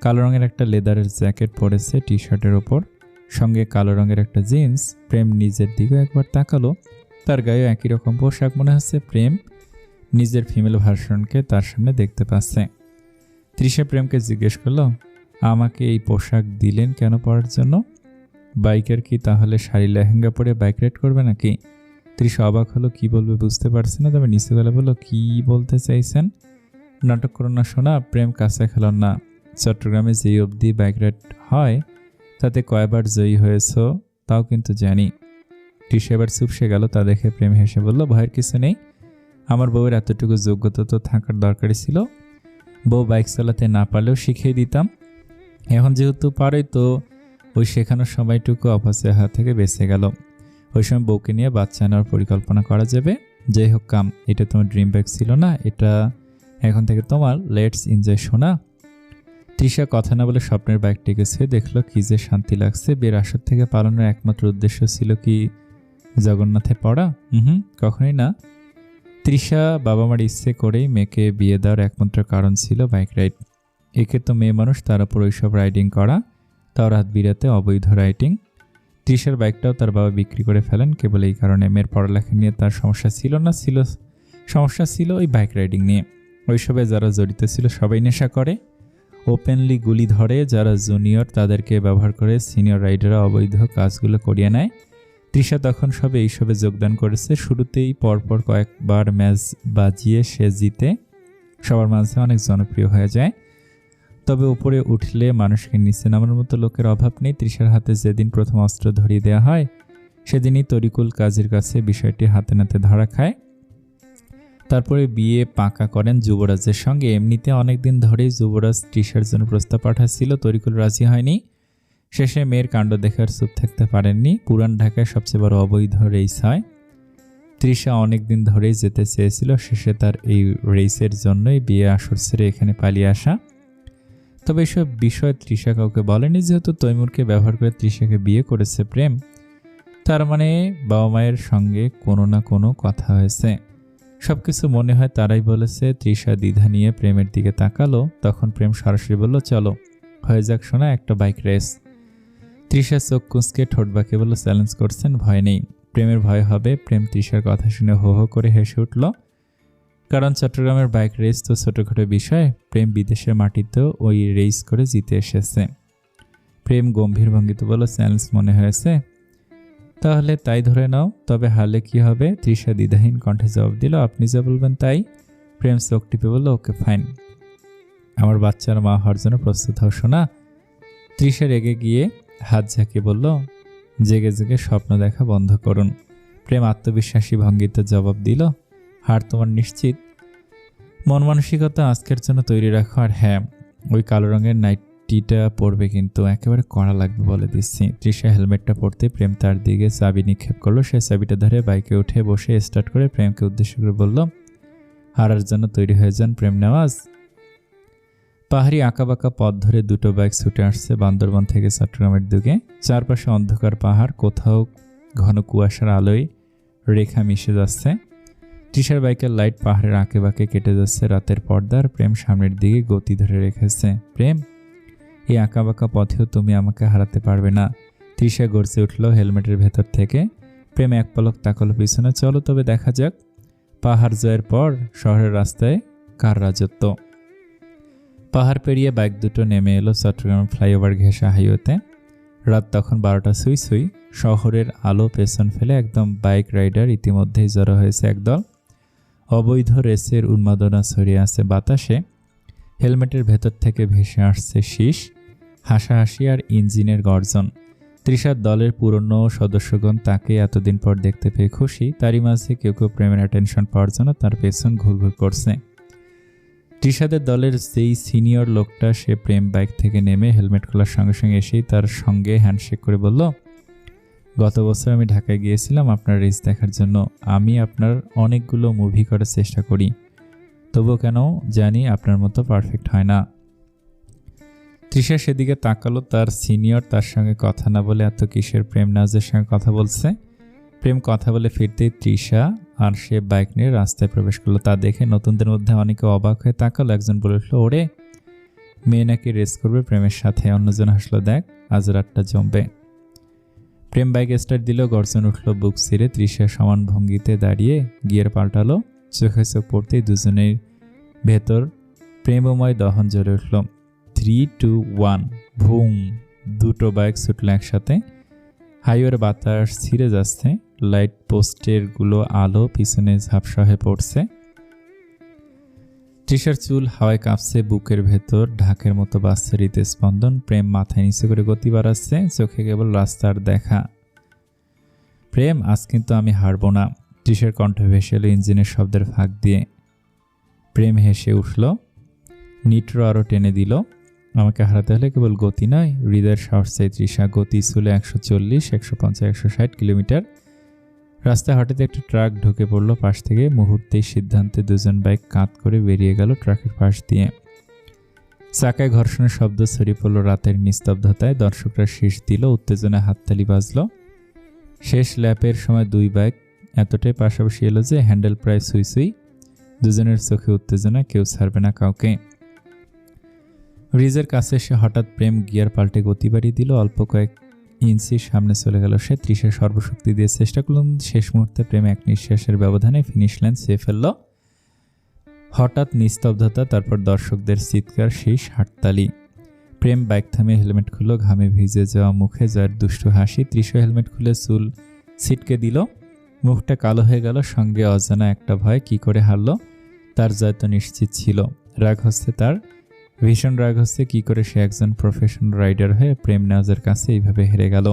কালো রঙের একটা লেদারের জ্যাকেট পরেছে টি শার্টের ওপর, সঙ্গে কালো রঙের একটা জিন্স। প্রেম নিজের দিকে একবার তাকালো, তার গায়ে একই রকম পোশাক। মনে হচ্ছে প্রেম নিজের ফিমেল ভার্সনকে তার সামনে দেখতে পাচ্ছে। তৃষা প্রেমকে জিজ্ঞেস করলো, আমাকে এই পোশাক দিলেন কেন পরার জন্য? বাইকের কি তাহলে শাড়ি লেহেঙ্গা পরে বাইক রাইড করবে নাকি? তৃষা অবাক হলো, কি বলবে বুঝতে পারছে না। তবে নিচে গেলে বললো, কি বলতে চাইছেন? নাটক করো না শোনা, প্রেম কাছে খেলো না। চট্টগ্রামে যেই অবধি বাইক রাইড হয় তাতে কয়বার জয়ী হয়েছ তাও কিন্তু জানি। তৃষা এবার চুপসে গেল। তা দেখে প্রেম হেসে বলল, ভয়ের কিছু নেই, আমার বউয়ের এতটুকু যোগ্যতা তো থাকার দরকারই ছিল। বউ বাইক চালাতে না পারলেও শিখিয়ে দিতাম। এখন যেহেতু পারোই, তো ওই শেখানোর সময়টুকু অপচয় হাত থেকে বেঁচে গেল। ওই সময় বউকে নিয়ে বাচ্চা নেওয়ার পরিকল্পনা করা যাবে। যাই হোক, কাম, এটা তোমার ড্রিম বাইক ছিল না, এটা এখন থেকে তোমার। লেটস এনজয় শোনা। তৃষা কথা না বলে স্বপ্নের বাইকটিকে ছুঁয়ে দেখলো কি যে শান্তি লাগছে। বিয়ের আসর থেকে পালানোর একমাত্র উদ্দেশ্য ছিল কি জগন্নাথে পড়া? কখনোই না। তৃষা বাবা মার ইচ্ছে করেই মেয়েকে বিয়ে দেওয়ার একমাত্র কারণ ছিল বাইক রাইড। একে তো মেয়ে মানুষ, তার উপর ওইসব রাইডিং করা, তাও রাত বিরাতে অবৈধ রাইডিং। তৃষার বাইকটাও তার বাবা বিক্রি করে ফেলেন কেবল এই কারণে। মেয়ের পড়ালেখা নিয়ে তার সমস্যা ছিল না, সমস্যা ছিল ওই বাইক রাইডিং নিয়ে। ওইসবে যারা জড়িত ছিল সবাই নেশা করে, ওপেনলি গুলি ধরে। যারা জুনিয়র তাদেরকে ব্যবহার করে সিনিয়র রাইডাররা অবৈধ কাজগুলো করিয়ে নেয়। তৃষা তখন সবে এইসবে যোগদান করেছে। শুরুতেই পরপর কয়েকবার ম্যাচ বাজিয়ে সে জিতে সবার মাঝে অনেক জনপ্রিয় হয়ে যায়। তবে উপরে উঠলে মানুষকে নিচে নামার মতো লোকের অভাব নেই। তৃষার হাতে যেদিন প্রথম অস্ত্র ধরিয়ে দেওয়া হয় সেদিনই তরিকুল কাজীর কাছে বিষয়টি হাতে নাতে ধরা খায়। তারপরে বিয়ে পাকা করেন যুবরাজের সঙ্গে। এমনিতে অনেকদিন ধরেই যুবরাজ তৃষার জন্য প্রস্তাব পাঠাচ্ছিল, তরিকুল রাজি হয়নি। শেষে মেয়ের কাণ্ড দেখে আর চুপ থাকতে পারেননি। পুরান ঢাকায় সবচেয়ে বড় অবৈধ রেস হয়। তৃষা অনেকদিন ধরেই যেতে চেয়েছিল। শেষে তার এই রেসের জন্যই বিয়ে আসর ছেড়ে এখানে পালিয়ে আসা। তবে এসব বিষয় তৃষা কাউকে বলেনি, যেহেতু তৈমুরকে ব্যবহার করে তৃষাকে বিয়ে করেছে প্রেম। তার মানে বাবা মায়ের সঙ্গে কোনো না কোনো কথা হয়েছে। সবকিছু মনে হয় তারাই বলেছে। তৃষা দ্বিধা নিয়ে প্রেমের দিকে তাকালো। তখন প্রেম সরাসরি বলল, চলো হয়ে যাক শোনা একটা বাইক রেস। তৃষা চোখ কুঁচকে ঠোঁট বাঁকিয়ে বলল, চ্যালেঞ্জ করছেন? ভয় নেই। প্রেমের ভয় হবে? প্রেম তৃষার কথা শুনে হো হো করে হেসে উঠল। কারণ চট্টগ্রামের বাইক রেস তো ছোটোখাটো বিষয়। প্রেম বিদেশের মাটিতেও ওই রেস করে জিতে এসেছে। প্রেম গম্ভীর ভঙ্গিতে বলল, চ্যালেঞ্জ মনে হয়েছে? তাহলে তাই ধরে নাও, তবে হারলে কি হবে? তৃষা দ্বিধাহীন কণ্ঠে জবাব দিল, আপনি যা বলবেন তাই। প্রেম চোখ টিপে বলল, ওকে ফাইন, আমার বাচ্চার মা হওয়ার জন্য প্রস্তুত হও শোনা। তৃষা রেগে গিয়ে হাত ঝাঁকিয়ে বলল, জেগে জেগে স্বপ্ন দেখা বন্ধ করুন। প্রেম আত্মবিশ্বাসী ভঙ্গিতে জবাব দিল, হার তোমার নিশ্চিত? মন মানসিকতা আজকের জন্য তৈরি রাখো। আর হ্যাঁ, ওই কালো রঙের নাইটিটা পরবে, কিন্তু একেবারে কড়া লাগবে বলে দিচ্ছি। তৃষা হেলমেটটা পরতে প্রেম তার দিকে চাবি নিক্ষেপ করলো। সে চাবিটা ধরে বাইকে উঠে বসে স্টার্ট করে প্রেমকে উদ্দেশ্য করে বলল, হারার জন্য তৈরি হয়ে যান প্রেম নেওয়াজ। পাহাড়ি আঁকাবাঁকা পথ ধরে দুটো বাইক ছুটে আসছে বান্দরবান থেকে চট্টগ্রামের দিকে। চারপাশে অন্ধকার পাহাড়, কোথাও ঘন কুয়াশার আলোয় রেখা মিশে যাচ্ছে। তৃষার বাইকের লাইট পাহাড়ের আঁকে বাঁকে কেটে যাচ্ছে রাতের পর্দার। প্রেম সামনের দিকে গতি ধরে রেখেছে। প্রেম, এই আঁকাবাঁকা পথেও তুমি আমাকে হারাতে পারবে না। তৃষা গর্জে উঠল হেলমেটের ভেতর থেকে। প্রেম এক পলক তাকালো পিছনে। চলো তবে দেখা যাক, পাহাড় জয়ের পর শহরের রাস্তায় কার রাজত্ব। পাহাড় পেরিয়ে বাইক দুটো নেমে এলো চট্টগ্রাম ফ্লাইওভার ঘেঁষা হাইওয়েতে। রাত তখন 12টা ছুঁই ছুঁই। শহরের আলো পেছন ফেলে একদম বাইক রাইডার ইতিমধ্যেই জড়ো হয়েছে একদল। অবৈধ রেসের উন্মাদনা ছড়িয়ে আছে বাতাসে। হেলমেটের ভেতর থেকে ভেসে আসছে শীষ, হাসাহাসি আর ইঞ্জিনের গর্জন। তৃষার দলের পুরনো সদস্যগণ তাকে এতদিন পর দেখতে পেয়ে খুশি। তারই মাঝে কেউ কেউ প্রেমের অ্যাটেনশন পাওয়ার জন্য তার পেছন ঘুরঘুর করছে। তৃষাদের দলের যেই সিনিয়র লোকটা, সে প্রেম বাইক থেকে নেমে হেলমেট খোলার সঙ্গে সঙ্গে এসেই তার সঙ্গে হ্যান্ডশেক করে বলল, গত বছর আমি ঢাকায় গিয়েছিলাম আপনার রেস দেখার জন্য। আমি আপনার অনেকগুলো মুভি করার চেষ্টা করি, তবুও কেন জানি আপনার মতো পারফেক্ট হয় না। তৃষা সেদিকে তাকালো। তার সিনিয়র তার সঙ্গে কথা না বলে এত কিসের প্রেম নাজের সঙ্গে কথা বলছে। প্রেম কথা বলে ফিরতেই তৃষা আর সে বাইক নিয়ে রাস্তায় প্রবেশ করলো। তা দেখে নতুনদের মধ্যে অনেকে অবাক হয়ে তাকালো। একজন বলে উঠল, ওরে, মেয়ে নাকি রেস করবে প্রেমের সাথে। অন্যজন হাসলো, দেখ আজ রাতটা জমবে। প্রেম বাইক স্টার্ট দিল। গর্জন উঠল বুক ছিঁড়ে। তৃষা সমান ভঙ্গিতে দাঁড়িয়ে গিয়ার পাল্টালো। চোখে চোখ পড়তেই দুজনের ভেতর প্রেমময় দহন জ্বলে উঠল। 3, 2, 1 ভুম! দুটো বাইক ছুটল একসাথে। হাইওয়ের বাতাস ছিঁড়ে যাচ্ছে। লাইট পোস্টের গুলো আলো পিছনে ঝাপসা হয়ে পড়ছে। তৃষার চুল হাওয়ায় কাঁপছে। বুকের ভেতর ঢাকের মতো বাজছে হৃদস্পন্দন। প্রেম মাথায় নিচে করে গতি বাড়াচ্ছে। চোখে কেবল রাস্তার দেখা। প্রেম, আজ কিন্তু আমি হারবো না। তৃষার কণ্ঠ ভেসে এলো ইঞ্জিনের শব্দের ফাঁক দিয়ে। প্রেম হেসে উঠল। নিট্রো আরো টেনে দিল। আমাকে হারাতে হলে কেবল গতি নয়, হৃদয়ের সাহস চাই তৃষা। গতি ছিল 140, 150, 160 কিলোমিটার। রাস্তায় হঠাৎ একটা ট্রাক ঢুকে পড়লো পাশ থেকে। মুহূর্তেই সিদ্ধান্তে দুজন বাইক কাঁধ করে বেরিয়ে গেল ট্রাকের পাশ দিয়ে। চাকায় ঘর্ষণের শব্দ ছড়িয়ে পড়ল রাতের নিস্তব্ধতায়। দর্শকরা শীষ দিল, উত্তেজনায় হাততালি বাজল। শেষ ল্যাপের সময় দুই বাইক এতটাই পাশাপাশি এলো যে হ্যান্ডেল প্রায় সুই সুই। দুজনের চোখে উত্তেজনা, কেউ ছাড়বে না কাউকে। ব্রিজের কাছে এসে হঠাৎ প্রেম গিয়ার পাল্টে গতি বাড়িয়ে দিল। অল্প কয়েক ইঞ্চি সামনে চলে গেল সে। তৃষা সর্বশক্তি দিয়ে চেষ্টা করল। শেষ মুহূর্তে প্রেম এক নিঃশ্বাসের ব্যবধানে ফিনিশ লাইন ছুঁয়ে ফেলল। হঠাৎ নিস্তব্ধতা, তারপর দর্শকদের চিৎকার, শীষ, হাততালি। প্রেম বাইক থামিয়ে হেলমেট খুলল। ঘামে ভিজে যাওয়া মুখে যার দুষ্টু হাসি। তৃষা হেলমেট খুলে চুল ছিটকে দিল। মুখটা কালো হয়ে গেল। সঙ্গে অজানা একটা ভয়। কি করে হারলো? তার জয় তো নিশ্চিত ছিল। রাগ হচ্ছে তার, ভীষণ রাগ হচ্ছে। কি করে সে একজন প্রফেশনাল রাইডার হয়ে প্রেম নেওয়াজের কাছে এইভাবে হেরে গেল।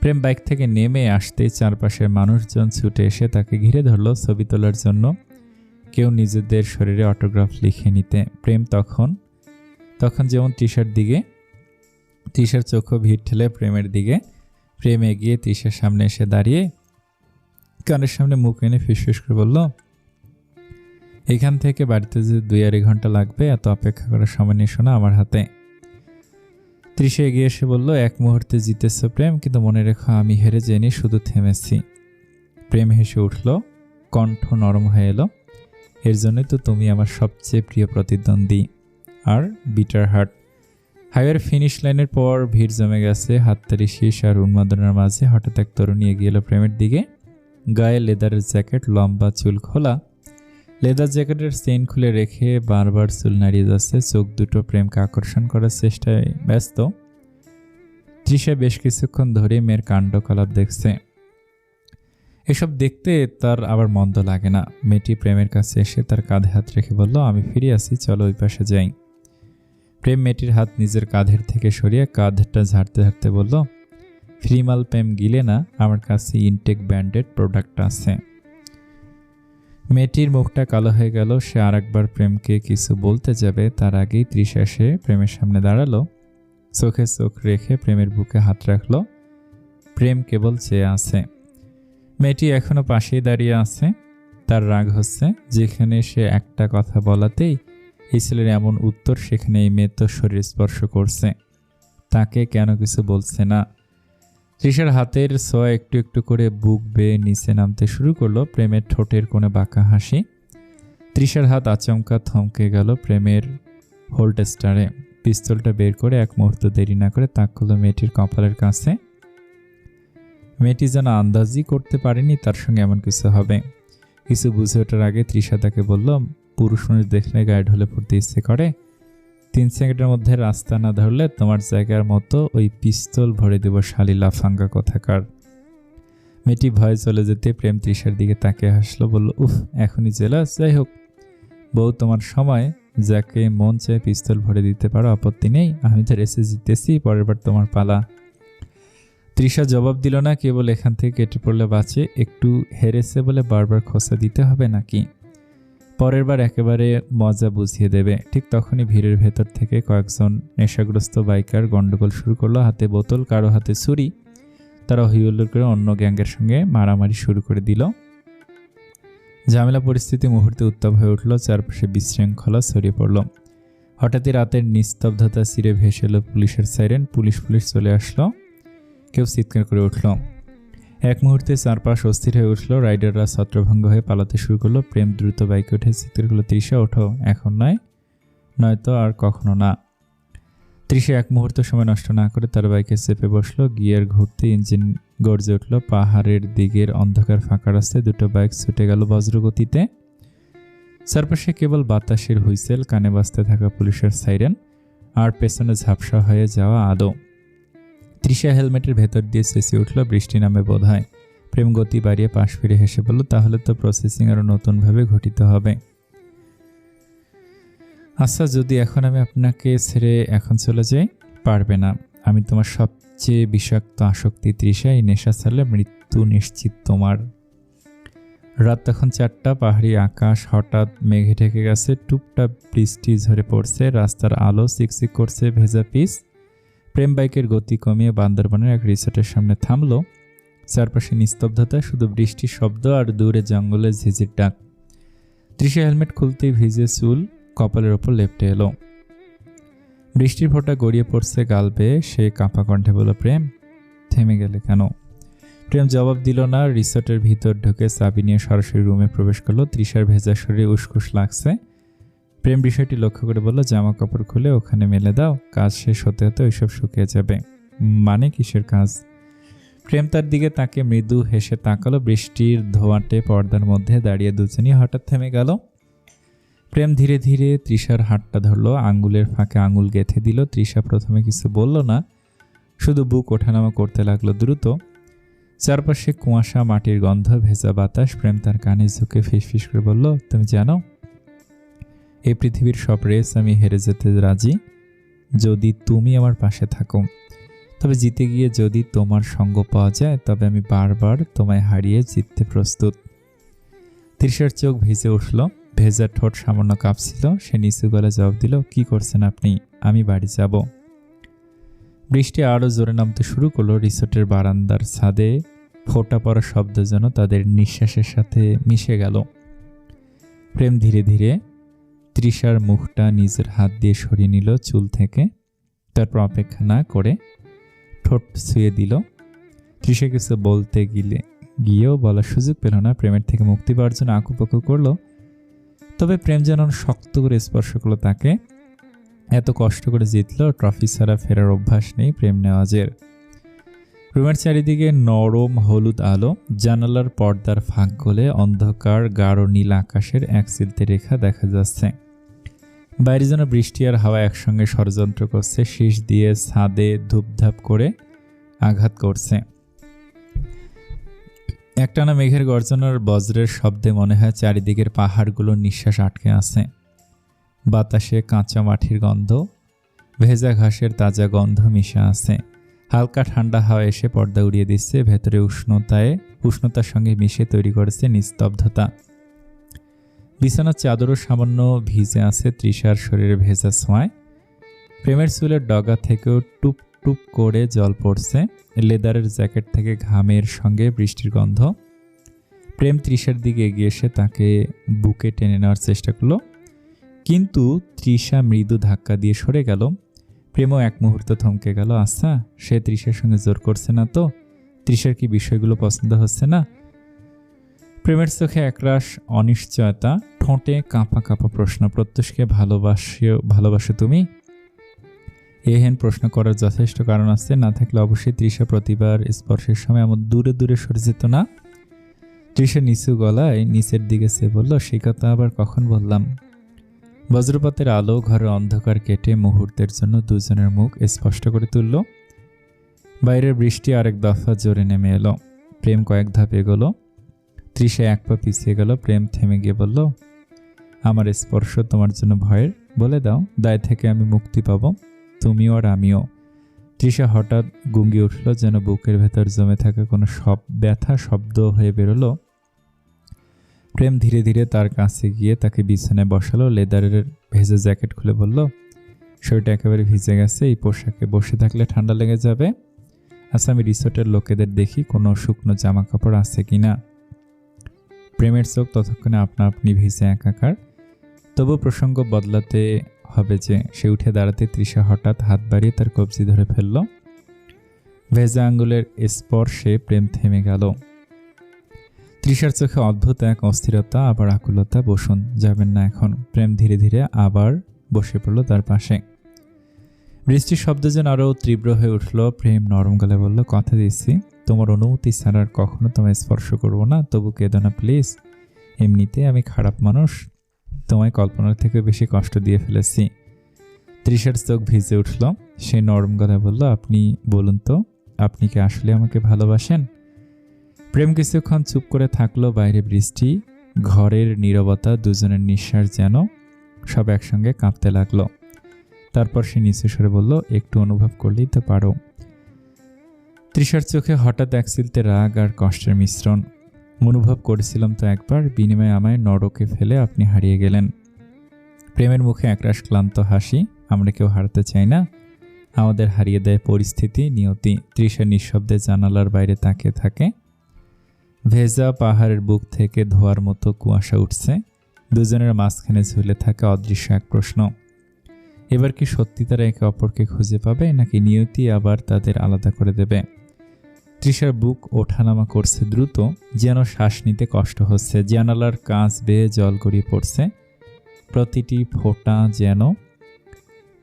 প্রেম বাইক থেকে নেমে আসতেই চারপাশের মানুষজন ছুটে এসে তাকে ঘিরে ধরল ছবি তোলার জন্য, কেউ নিজেদের শরীরে অটোগ্রাফ লিখে নিতে। প্রেম তখন যেমন তৃষার দিকে, তৃষার চোখও ভিড় ঠেলে প্রেমের দিকে। প্রেম এগিয়ে তৃষার সামনে এসে দাঁড়িয়ে কানের সামনে মুখ এনে ফিসফিস করে বলল, এখান থেকে বাড়িতে যে 2-2.5 ঘন্টা লাগবে, এত অপেক্ষা করার সময় নিয়ে শোনা আমার হাতে। তৃষা এগিয়ে এসে বলল, এক মুহূর্তে জিতেছ প্রেম, কিন্তু মনে রেখো আমি হেরে যাইনি, শুধু থেমেছি। প্রেম হেসে উঠল, কণ্ঠ নরম হয়ে এলো, এর জন্যই তো তুমি আমার সবচেয়ে প্রিয় প্রতিদ্বন্দ্বী। আর বিটার হার্ট। হাইওয়ের ফিনিশ লাইনের পর ভিড় জমে গেছে। হাততালি, শীষ আর উন্মাদনার মাঝে হঠাৎ এক তরুণী এগিয়ে এলো প্রেমের দিকে। গায়ে লেদারের জ্যাকেট, লম্বা চুল খোলা। লেদার জ্যাকেটের চেইন খুলে রেখে বারবার চুল নাড়িয়ে যাচ্ছে। চোখ দুটো প্রেমকে আকর্ষণ করার চেষ্টায় ব্যস্ত। তৃষা বেশ কিছুক্ষণ ধরে মেয়ের কাণ্ডকলাপ দেখছে। এসব দেখতে তার আবার মন্দ লাগে না। মেয়েটি প্রেমের কাছে এসে তার কাঁধে হাত রেখে বলল, আমি ফিরে আসি, চলো ওই পাশে যাই। প্রেম মেয়েটির হাত নিজের কাঁধের থেকে সরিয়ে কাঁধটা ঝাড়তে ঝাড়তে বলল, ফ্রিমাল প্রেম গিলে না, আমার কাছে ইনটেক ব্র্যান্ডেড প্রোডাক্ট আছে। মেয়েটির মুখটা কালো হয়ে গেল। সে আরেকবার প্রেমকে কিছু বলতে যাবে, তার আগেই তৃষা এসে প্রেমের সামনে দাঁড়ালো। চোখে চোখ রেখে প্রেমের বুকে হাত রাখলো। প্রেম কেবল চেয়ে আছে। মেয়েটি এখনো পাশেই দাঁড়িয়ে আছে। তার রাগ হচ্ছে, যেখানে সে একটা কথা বলাতেই এই ছেলের এমন উত্তর, সেখানে এই মেয়ে তো শরীর স্পর্শ করছে, তাকে কেন কিছু বলছে না। তৃষার হাতের ছোঁয়া একটু একটু করে বুক বেয়ে নিচে নামতে শুরু করলো। প্রেমের ঠোঁটের কোণে বাঁকা হাসি। তৃষার হাত আচমকা থমকে গেল প্রেমের হোল্ডস্টারে। পিস্তলটা বের করে এক মুহূর্ত দেরি না করে তাক করলো মেয়েটির কপালের কাছে। মেয়েটি যেন আন্দাজই করতে পারেনি তার সঙ্গে এমন কিছু হবে। কিছু বুঝে ওঠার আগে তৃষা তাকে বলল, পুরুষ মানুষ দেখলে গায়ে ঢলে পড়তে ইচ্ছে করে। 3 সেকেন্ডের মধ্যে রাস্তা না ধরলে তোমার জায়গার মতো ওই পিস্তল ভরে দেব শালি লাফাঙ্গা কোথাকার। মেয়েটি ভয়ে চলে যেতে প্রেম তৃষার দিকে তাকিয়ে হাসলো, বলল, উফ, এখনই জেলাস? যাই হোক বউ, তোমার সময়, যাকে মন চায় পিস্তল ভরে দিতে পারো, আপত্তি নেই। আমি তো রেসে জিতেছি, পরের বার তোমার পালা। তৃষা জবাব দিল না, কেবল এখান থেকে কেটে পড়লে বাঁচে। একটু হেরেছে বলে বারবার খোঁচা দিতে হবে নাকি? পরের বার একেবারে মজা বুঝিয়ে দেবে। ঠিক তখনই ভিড়ের ভেতর থেকে কয়েকজন নেশাগ্রস্ত বাইকার গন্ডগোল শুরু করলো। হাতে বোতল, কারো হাতে ছুরি। তারা হইহুল্লোড় করে অন্য গ্যাংয়ের সঙ্গে মারামারি শুরু করে দিল। ঝামেলা পরিস্থিতি মুহূর্তে উত্তাপ হয়ে উঠল। চারপাশে বিশৃঙ্খলা ছড়িয়ে পড়ল। হঠাৎই রাতের নিস্তব্ধতা চিরে ভেসে এলো পুলিশের সাইরেন। পুলিশ চলে আসলো। কেউ চিৎকার করে উঠল। এক মুহূর্তে চারপাশ অস্থির হয়ে উঠল। রাইডাররা ছত্রভঙ্গ হয়ে পালাতে শুরু করলো। প্রেম দ্রুত বাইকে উঠে চিৎকার করলো, তৃষা ওঠো, এখন নয়, নয়তো আর কখনো না। তৃষা এক মুহূর্ত সময় নষ্ট না করে তার বাইকে চেপে বসলো। গিয়ার ঘুরতে ইঞ্জিন গর্জে উঠল। পাহাড়ের দিকের অন্ধকার ফাঁকা রাস্তায় দুটো বাইক ছুটে গেল বজ্রগতিতে। চারপাশে কেবল বাতাসের হুইসেল, কানে বাজতে থাকা পুলিশের সাইরেন, আর পেছনে ঝাপসা হয়ে যাওয়া আলো। তৃষা হেলমেটের ভেতর দিয়ে চেঁচিয়ে উঠল, বৃষ্টি নামে বোধ হয়। প্রেম গতি বাড়িয়ে পাশ ফিরে হেসে বলল, তাহলে তো প্রসেসিং আরো নতুনভাবে ঘটিত হবে। আচ্ছা, যদি এখন আমি আপনাকে ছেড়ে এখন চলে যাই? পারবে না। আমি তোমার সবচেয়ে বিষাক্ত আসক্তি তৃষা। এই নেশা ছাড়লে মৃত্যু নিশ্চিত তোমার। রাত তখন 4টা। পাহাড়ি আকাশ হঠাৎ মেঘে ঢেকে গেছে। টুপটাপ বৃষ্টি ঝরে পড়ছে। রাস্তার আলো চিকচিক করছে ভেজা পিচ। প্রেম বাইকের গতি কমিয়ে বান্দরবানের এক রিসোর্টের সামনে থামলো। চারপাশে নিস্তব্ধতা, শুধু বৃষ্টির শব্দ আর দূরে জঙ্গলের ঝিঝির ডাক। তৃষা হেলমেট খুলতেই ভিজে চুল কপালের ওপর লেপটে এলো। বৃষ্টির ফোঁটা গড়িয়ে পড়ছে গাল বেয়ে। সে কাঁপা কণ্ঠে বলল, প্রেম, থেমে গেলে কেন? প্রেম জবাব দিল না। রিসোর্টের ভিতর ঢুকে চাবি নিয়ে সরাসরি রুমে প্রবেশ করলো। তৃষার ভেজা শরীরে উসকুস লাগছে। প্রেম বিষয়টি লক্ষ্য করে বলল, জামা কাপড় খুলে ওখানে মেলে দাও, কাজ শেষ হতে হতে ওইসব শুকিয়ে যাবে। মানে কিসের কাজ? প্রেম তার দিকে তাকে মৃদু হেসে তাকালো। বৃষ্টির ধোঁয়াটে পর্দার মধ্যে দাঁড়িয়ে দুজনই হঠাৎ থেমে গেল। প্রেম ধীরে ধীরে তৃষার হাতটা ধরলো, আঙ্গুলের ফাঁকে আঙুল গেঁথে দিল। তৃষা প্রথমে কিছু বলল না, শুধু বুক ওঠানামা করতে লাগলো দ্রুত। চারপাশে কুয়াশা, মাটির গন্ধ, ভেজা বাতাস। প্রেম তার কানে ঝুঁকে ফিসফিস করে বলল, তুমি জানো, এই পৃথিবীর সব রেস আমি হেরে যেতে রাজি, যদি তুমি আমার পাশে থাকো। তবে জিতে গিয়ে যদি তোমার সঙ্গ পাওয়া যায়, তবে আমি বারবার তোমায় হারিয়ে জিততে প্রস্তুত। তৃষার চোখ ভিজে উঠল। ভেজা ঠোঁট সামান্য কাঁপছিল। সে নিচু গলায় জবাব দিল, কি করছেন আপনি? আমি বাড়ি যাব। বৃষ্টি আরও জোরে নামতে শুরু করলো। রিসোর্টের বারান্দার ছাদে ফোঁটা পড়া শব্দ যেন তাদের নিঃশ্বাসের সাথে মিশে গেল। প্রেম ধীরে ধীরে তৃষার মুখটা নিজের হাত দিয়ে সরিয়ে নিল চুল থেকে। তারপর অপেক্ষা না করে ঠোঁট ছুঁয়ে দিল। তৃষা কিছু বলতে গিয়েও বলার সুযোগ পেল না। প্রেমের থেকে মুক্তি পাওয়ার জন্য আঁকুপাকু করলো। তবে প্রেম যেন শক্ত করে স্পর্শ করলো তাকে। এত কষ্ট করে জিতলো, ট্রফি ছাড়া ফেরার অভ্যাস নেই প্রেম নেওয়াজের। রুমের চারিদিকে নরম হলুদ আলো। জানালার পর্দার ফাঁক গলে অন্ধকার গাঢ় নীল আকাশের এক চিলতে রেখা দেখা যাচ্ছে। বাইরে যেন বৃষ্টি আর হাওয়া একসঙ্গে ষড়যন্ত্র করছে, শীষ দিয়ে ছাদে ধূপধাপ করে আঘাত করছে। একটানা মেঘের গর্জনার বজ্রের শব্দে মনে হয় চারিদিকের পাহাড়গুলোর নিঃশ্বাস আটকে আছে। বাতাসে কাঁচা মাটির গন্ধ, ভেজা ঘাসের তাজা গন্ধ মিশে আছে। হালকা ঠান্ডা হাওয়া এসে পর্দা উড়িয়ে দিচ্ছে, ভেতরে উষ্ণতার সঙ্গে মিশে তৈরি করেছে নিস্তব্ধতা। বিছানার চাদরও সামান্য ভিজে আছে তৃষার শরীরে ভেজা ছোঁয়ায়। প্রেমের চুলের ডগা থেকেও টুপ টুপ করে জল পড়ছে, লেদারের জ্যাকেট থেকে ঘামের সঙ্গে বৃষ্টির গন্ধ। প্রেম তৃষার দিকে এগিয়ে এসে তাকে বুকে টেনে নেওয়ার চেষ্টা করল, কিন্তু তৃষা মৃদু ধাক্কা দিয়ে সরে গেল। প্রেমও এক মুহূর্ত থমকে গেল। আচ্ছা, সে তৃষার সঙ্গে জোর করছে না তো? তৃষার কি বিষয়গুলো পছন্দ হচ্ছে না? প্রেমের চোখে একরাশ অনিশ্চয়তা, ঠোঁটে কাঁপা কাঁপা প্রশ্ন। প্রত্যুষকে ভালোবাসো তুমি? এহেন প্রশ্ন করার যথেষ্ট কারণ আছে, না থাকলে অবশ্যই তৃষা প্রতিবার স্পর্শের সময় এমন দূরে দূরে সরে যেত না। তৃষা নিচু গলায় নিচের দিকে চেয়ে বলল, সেই কথা আবার কখন বললাম? বজ্রপাতের আলো ঘরের অন্ধকার কেটে মুহূর্তের জন্য দুজনের মুখ স্পষ্ট করে তুলল। বাইরের বৃষ্টি আরেক দফা জোরে নেমে এলো। প্রেম কয়েক ধাপ এগোলো, তৃষা এক পা পিছিয়ে গেল। প্রেম থেমে গিয়ে বলল, আমার স্পর্শ তোমার জন্য ভয়ের? বলে দাও, দায় থেকে আমি মুক্তি পাব, তুমিও আর আমিও। তৃষা হঠাৎ গুঙ্গি উঠল, যেন বুকের ভেতর জমে থাকা কোনো ব্যথা শব্দ হয়ে বেরোলো। প্রেম ধীরে ধীরে তার কাছে গিয়ে তাকে বিছানায় বসালো, লেদারের ভেজা জ্যাকেট খুলে বলল, শরীরটা একেবারে ভিজে গেছে, এই পোশাকে বসে থাকলে ঠান্ডা লেগে যাবে। আচ্ছা, আমি রিসোর্টের লোকেদের দেখি কোনো শুকনো জামা কাপড় আছে কিনা। প্রেমের চোখ ততক্ষণে আপনা আপনি ভিজে একাকার। তবু প্রসঙ্গ বদলাতে হবে যে। সে উঠে দাঁড়াতে তৃষা হঠাৎ হাত বাড়িয়ে তার কবজি ধরে ফেলল। ভেজা আঙ্গুলের স্পর্শে প্রেম থেমে গেল। তৃষার চোখে অদ্ভুত এক অস্থিরতা, আবার আকুলতা। বসুন, যাবেন না এখন? প্রেম ধীরে ধীরে আবার বসে পড়ল তার পাশে। বৃষ্টির শব্দ যেন আরও তীব্র হয়ে উঠল। প্রেম নরম গলায় বলল, কথা দিচ্ছি, তোমার অনুমতি ছাড়া আর কখনো তোমায় স্পর্শ করব না। তবু কেঁদো না প্লিজ। এমনিতে আমি খারাপ মানুষ, তোমায় কল্পনার থেকে বেশি কষ্ট দিয়ে ফেলেছি। তৃষার চোখ ভিজে উঠল। সে নরম গলায় বলল, আপনি বলুন তো, আপনি কি আসলে আমাকে ভালোবাসেন? প্রেম কিছুক্ষণ চুপ করে থাকলো। বাইরে বৃষ্টি, ঘরের নীরবতা, দুজনের নিঃশ্বাস যেন সব একসঙ্গে কাঁপতে লাগলো। তারপর সে নিচু স্বরে বলল, একটু অনুভব করলেই তো পারো। তৃষার চোখে হঠাৎ এক চিলতে রাগ আর কষ্টের মিশ্রণ। অনুভব করেছিলাম তো একবার, বিনিময়ে আমায় নরকে ফেলে আপনি হারিয়ে গেলেন। প্রেমের মুখে একরাশ ক্লান্ত হাসি। আমরা কেউ হারাতে চাই না, আমাদের হারিয়ে দেয় পরিস্থিতি, নিয়তি। তৃষা নিঃশব্দে জানালার বাইরে তাকিয়ে থাকে। ভেজা পাহাড়ের বুক থেকে ধোয়ার মতো কুয়াশা উঠছে। দুজনের মাঝখানে ঝুলে থাকা অদৃশ্য এক প্রশ্ন। এবার কি সত্যি তারা একে অপরকে খুঁজে পাবে, নাকি নিয়তি আবার তাদের আলাদা করে দেবে? তৃষার বুক ওঠানামা করছে দ্রুত, যেন শ্বাস নিতে কষ্ট হচ্ছে। জানালার কাঁচ বেয়ে জল গড়িয়ে পড়ছে, প্রতিটি ফোঁটা যেন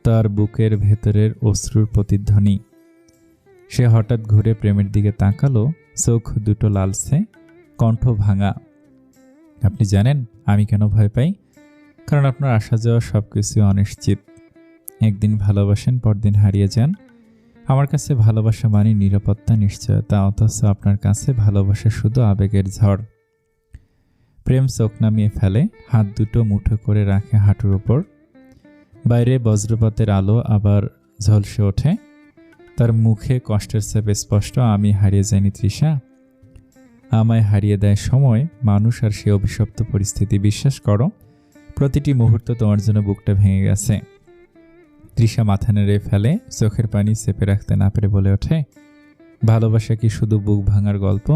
তার বুকের ভেতরের অশ্রুর প্রতিধ্বনি। সে হঠাৎ ঘুরে প্রেমের দিকে তাকালো, চোখ দুটো লালছে, কণ্ঠ ভাঙা। আপনি জানেন আমি কেন ভয় পাই? কারণ আপনার আসা যাওয়া সব কিছু অনিশ্চিত। একদিন ভালোবাসেন, পরদিন হারিয়ে যান। আমার কাছে ভালোবাসা মানে নিরাপত্তা, নিশ্চয়তা, অথচ আপনার কাছে ভালোবাসা শুধু আবেগের ঝড়। প্রেম চোখ নামিয়ে ফেলে, হাত দুটো মুঠো করে রাখে হাঁটুর ওপর। বাইরে বজ্রপাতের আলো আবার ঝলসে ওঠে। তার মুখে কষ্টের ছাপ স্পষ্ট। আমি হারিয়ে যাইনি তৃষা, আমায় হারিয়ে দেয় সময়, মানুষ আর সে অভিশপ্ত পরিস্থিতি। বিশ্বাস করো, প্রতিটি মুহূর্ত তোমার জন্য বুকটা ভেঙে গেছে। তৃষা মাথা নেড়ে ফেলে, চোখের পানি চেপে রাখতে না পেরে বলে ওঠে, ভালোবাসা কি শুধু বুক ভাঙার গল্প?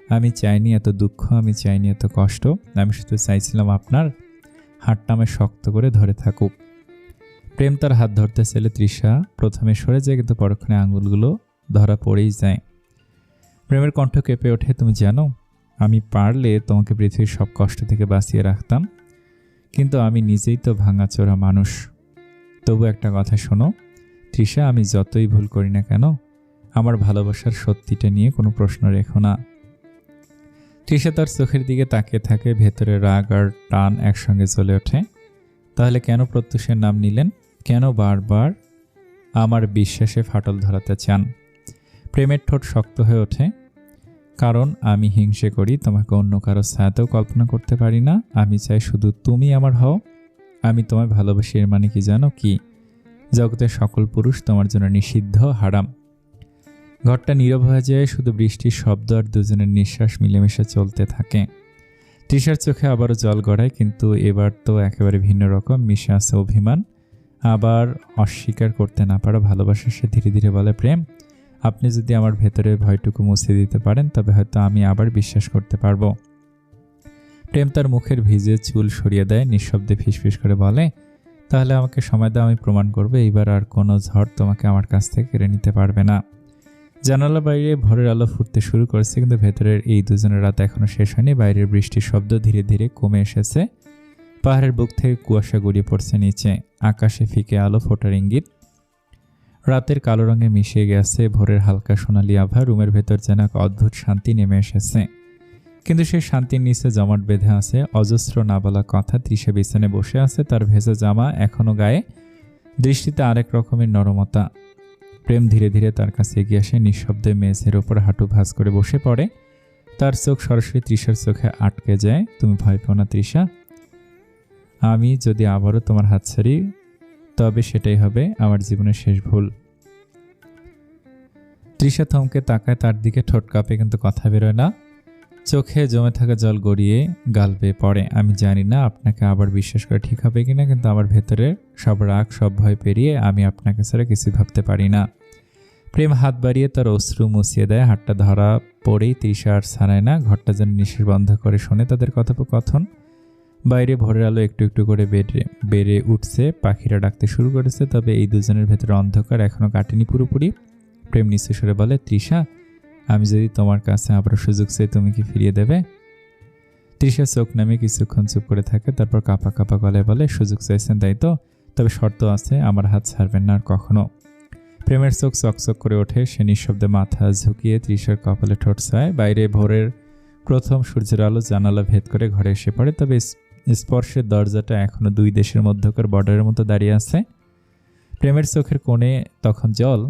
আমি চাইনি এত দুঃখ, আমি চাইনি এত কষ্ট। আমি শুধু চাইছিলাম আপনার হাতটা আমায় শক্ত করে ধরে থাকুক। প্রেম তার হাত ধরতে চাইলে তৃষা প্রথমে সরে যায়, কিন্তু পরক্ষণে আঙুলগুলো ধরা পড়েই যায়। প্রেমের কণ্ঠ কেঁপে ওঠে, তুমি জানো, আমি পারলে তোমাকে পৃথিবীর সব কষ্ট থেকে বাঁচিয়ে রাখতাম, কিন্তু আমি নিজেই তো ভাঙাচোরা মানুষ। তবু একটা কথা শোনো তৃষা, আমি যতই ভুল করি না কেন, আমার ভালোবাসার সত্যিটা নিয়ে কোনো প্রশ্ন রেখো না। তৃষা তার চোখের দিকে তাকিয়ে থাকে, ভেতরে রাগ আর টান একসঙ্গে জ্বলে ওঠে। তাহলে কেন প্রত্যুষের নাম নিলেন? কেন বারবার আমার বিশ্বাসে ফাটল ধরাতে চান? প্রেমের ঠোঁট শক্ত হয়ে ওঠে। কারণ আমি হিংসে করি, তোমাকে অন্য কারো ছায়াতেও কল্পনা করতে পারি না। আমি চাই শুধু তুমি আমার হও। আমি তোমায় ভালোবাসি, এর মানে কি জানো? কি জগতের সকল পুরুষ তোমার জন্য নিষিদ্ধ, হারাম। ঘরটা নীরব হয়ে যায়, শুধু বৃষ্টির শব্দ আর দুজনের নিঃশ্বাস মিলেমিশে চলতে থাকে। তৃষার চোখে আবারও জল গড়ায়, কিন্তু এবার তো একেবারে ভিন্ন রকম, মিশে আছে অভিমান, আবার অস্বীকার করতে না পারা ভালোবাসা। সে ধীরে ধীরে বলে, প্রেম, আপনি যদি আমার ভেতরে ভয়টুকু মুছে দিতে পারেন তবে হয়তো আমি আবার বিশ্বাস করতে পারবো। প্রেম তার মুখের ভিজে চুল সরিয়ে দেয়, নিঃশব্দে ফিসফিস করে বলে, তাহলে আমাকে সময় দাও, আমি প্রমাণ করবো এইবার আর কোনো ঝড় তোমাকে আমার কাছ থেকে কেড়ে নিতে পারবে না। জানালা বাইরে ভোরের আলো ফুটতে শুরু করেছে, কিন্তু ভেতরের এই দুজনের রাত এখনো শেষ হয়নি। বাইরের বৃষ্টির শব্দ ধীরে ধীরে কমে এসেছে, পাহাড়ের বুক থেকে কুয়াশা গড়িয়ে পড়ছে নিচে, আকাশে ফিকে আলো ফোটার ইঙ্গিত রাতের কালো রঙে মিশে গেছে ভোরের হালকা সোনালি আভা। রুমের ভেতর যেন এক অদ্ভুত শান্তি নেমে এসেছে, কিন্তু সেই শান্তির নিচে জমাট বেঁধে আছে অজস্র না বলা কথা। তৃষা বিছানে বসে আছে, তার ভেজা জামা এখনো গায়ে, দৃষ্টিতে আরেক রকমের নরমতা। প্রেম ধীরে ধীরে তার কাছে এগিয়ে আসে, নিঃশব্দে মেঝের ওপর হাঁটু ভাঁজ করে বসে পড়ে। তার চোখ সরাসরি তৃষার চোখে আটকে যায়। তুমি ভয় পাও না তৃষা? আমি যদি আবারও তোমার হাত ছাড়ি তবে সেটাই হবে আমার জীবনের শেষ ভুল। তৃষা থমকে তাকায় তার দিকে, ঠোঁট কাঁপে কিন্তু কথা বেরোয় না, চোখে জমে থাকা জল গড়িয়ে গাল বেয়ে পড়ে। আমি জানি না আপনাকে আবার বিশ্বাস করে ঠিক হবে কিনা, কিন্তু আমার ভেতরে সব রাগ, সব ভয় পেরিয়ে আমি আপনাকে ছাড়া কিছু ভাবতে পারি না। প্রেম হাত বাড়িয়ে তার অশ্রু মুছিয়ে দেয়। হাতটা ধরা পড়েই তৃষা আর ছাড়ায় না, ঘরটা যেন নিঃশ্বাস বন্ধ করে শোনে তাদের কথোপকথন। বাইরে ভোরের আলো একটু একটু করে বেড়ে উঠছে, পাখিরা ডাকতে শুরু করেছে, তবে এই দুজনের ভেতরে অন্ধকার এখনো কাটেনি পুরোপুরি। প্রেম নিচু স্বরে বলে, তৃষা, আমি যদি তোমার কাছে আবার সুযোগ চাই তুমি কি ফিরিয়ে দেবে? তৃষা চোখ নামে কিছুক্ষণ চুপ করে থাকে, তারপর কাঁপা কাঁপা গলায় বলে, সুযোগ চাইছেন তাই তো, তবে শর্ত আছে, আমার হাত ছাড়বেন না আর কখনো। প্রেমের চোখ চকচক করে ওঠে, সে নিঃশব্দে মাথা ঝুঁকিয়ে তৃষার কপালে ঠোঁট ছায়। বাইরে ভোরের প্রথম সূর্যের আলো জানালা ভেদ করে ঘরে এসে পড়ে, তবে স্পর্শের দরজাটা এখনো দুই দেশের মধ্যকার বর্ডারের মতো দাঁড়িয়ে আছে। প্রেমের চোখের কোণে তখন জল,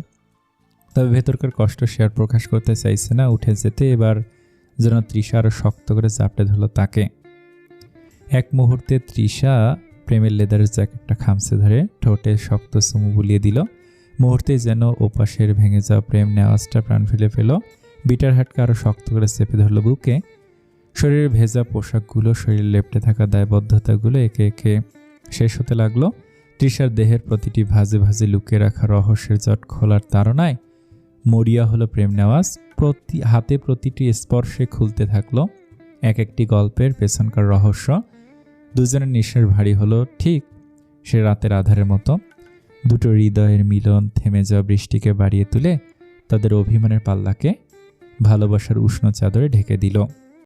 তবে ভেতরকার কষ্ট সে আর প্রকাশ করতে চাইছে না। উঠে যেতে এবার যেন তৃষা আরো শক্ত করে চাপটে ধরল তাকে। এক মুহূর্তে তৃষা প্রেমের লেদারের জ্যাকেটটা খামচে ধরে ঠোঁটে শক্ত চুমু বুলিয়ে দিল। মুহূর্তে যেন ওপাশের ভেঙে যাওয়া প্রেম নেওয়াজটা প্রাণ ফেলে ফেল। বিটার হাটকে আরো শক্ত করে চেপে ধরল বুকে। শরীরের ভেজা পোশাকগুলো, শরীরে লেপ্টে থাকা দায়বদ্ধতাগুলো একে একে শেষ হতে লাগলো। তৃষার দেহের প্রতিটি ভাজে ভাজে লুকিয়ে রাখা রহস্যের জট খোলার তাড়নায় মরিয়া হলো প্রেম নেওয়াজ। হাতে প্রতিটি স্পর্শে খুলতে থাকলো এক একটি গল্পের পেছনকার রহস্য। দুজনের নিঃশ্বাস ভারী হলো, ঠিক সে রাতের আধারের মতো। দুটো হৃদয়ের মিলন থেমে যাওয়া বৃষ্টিকে বাড়িয়ে তুলে তাদের অভিমানের পাল্লাকে ভালোবাসার উষ্ণ চাদরে ঢেকে দিল।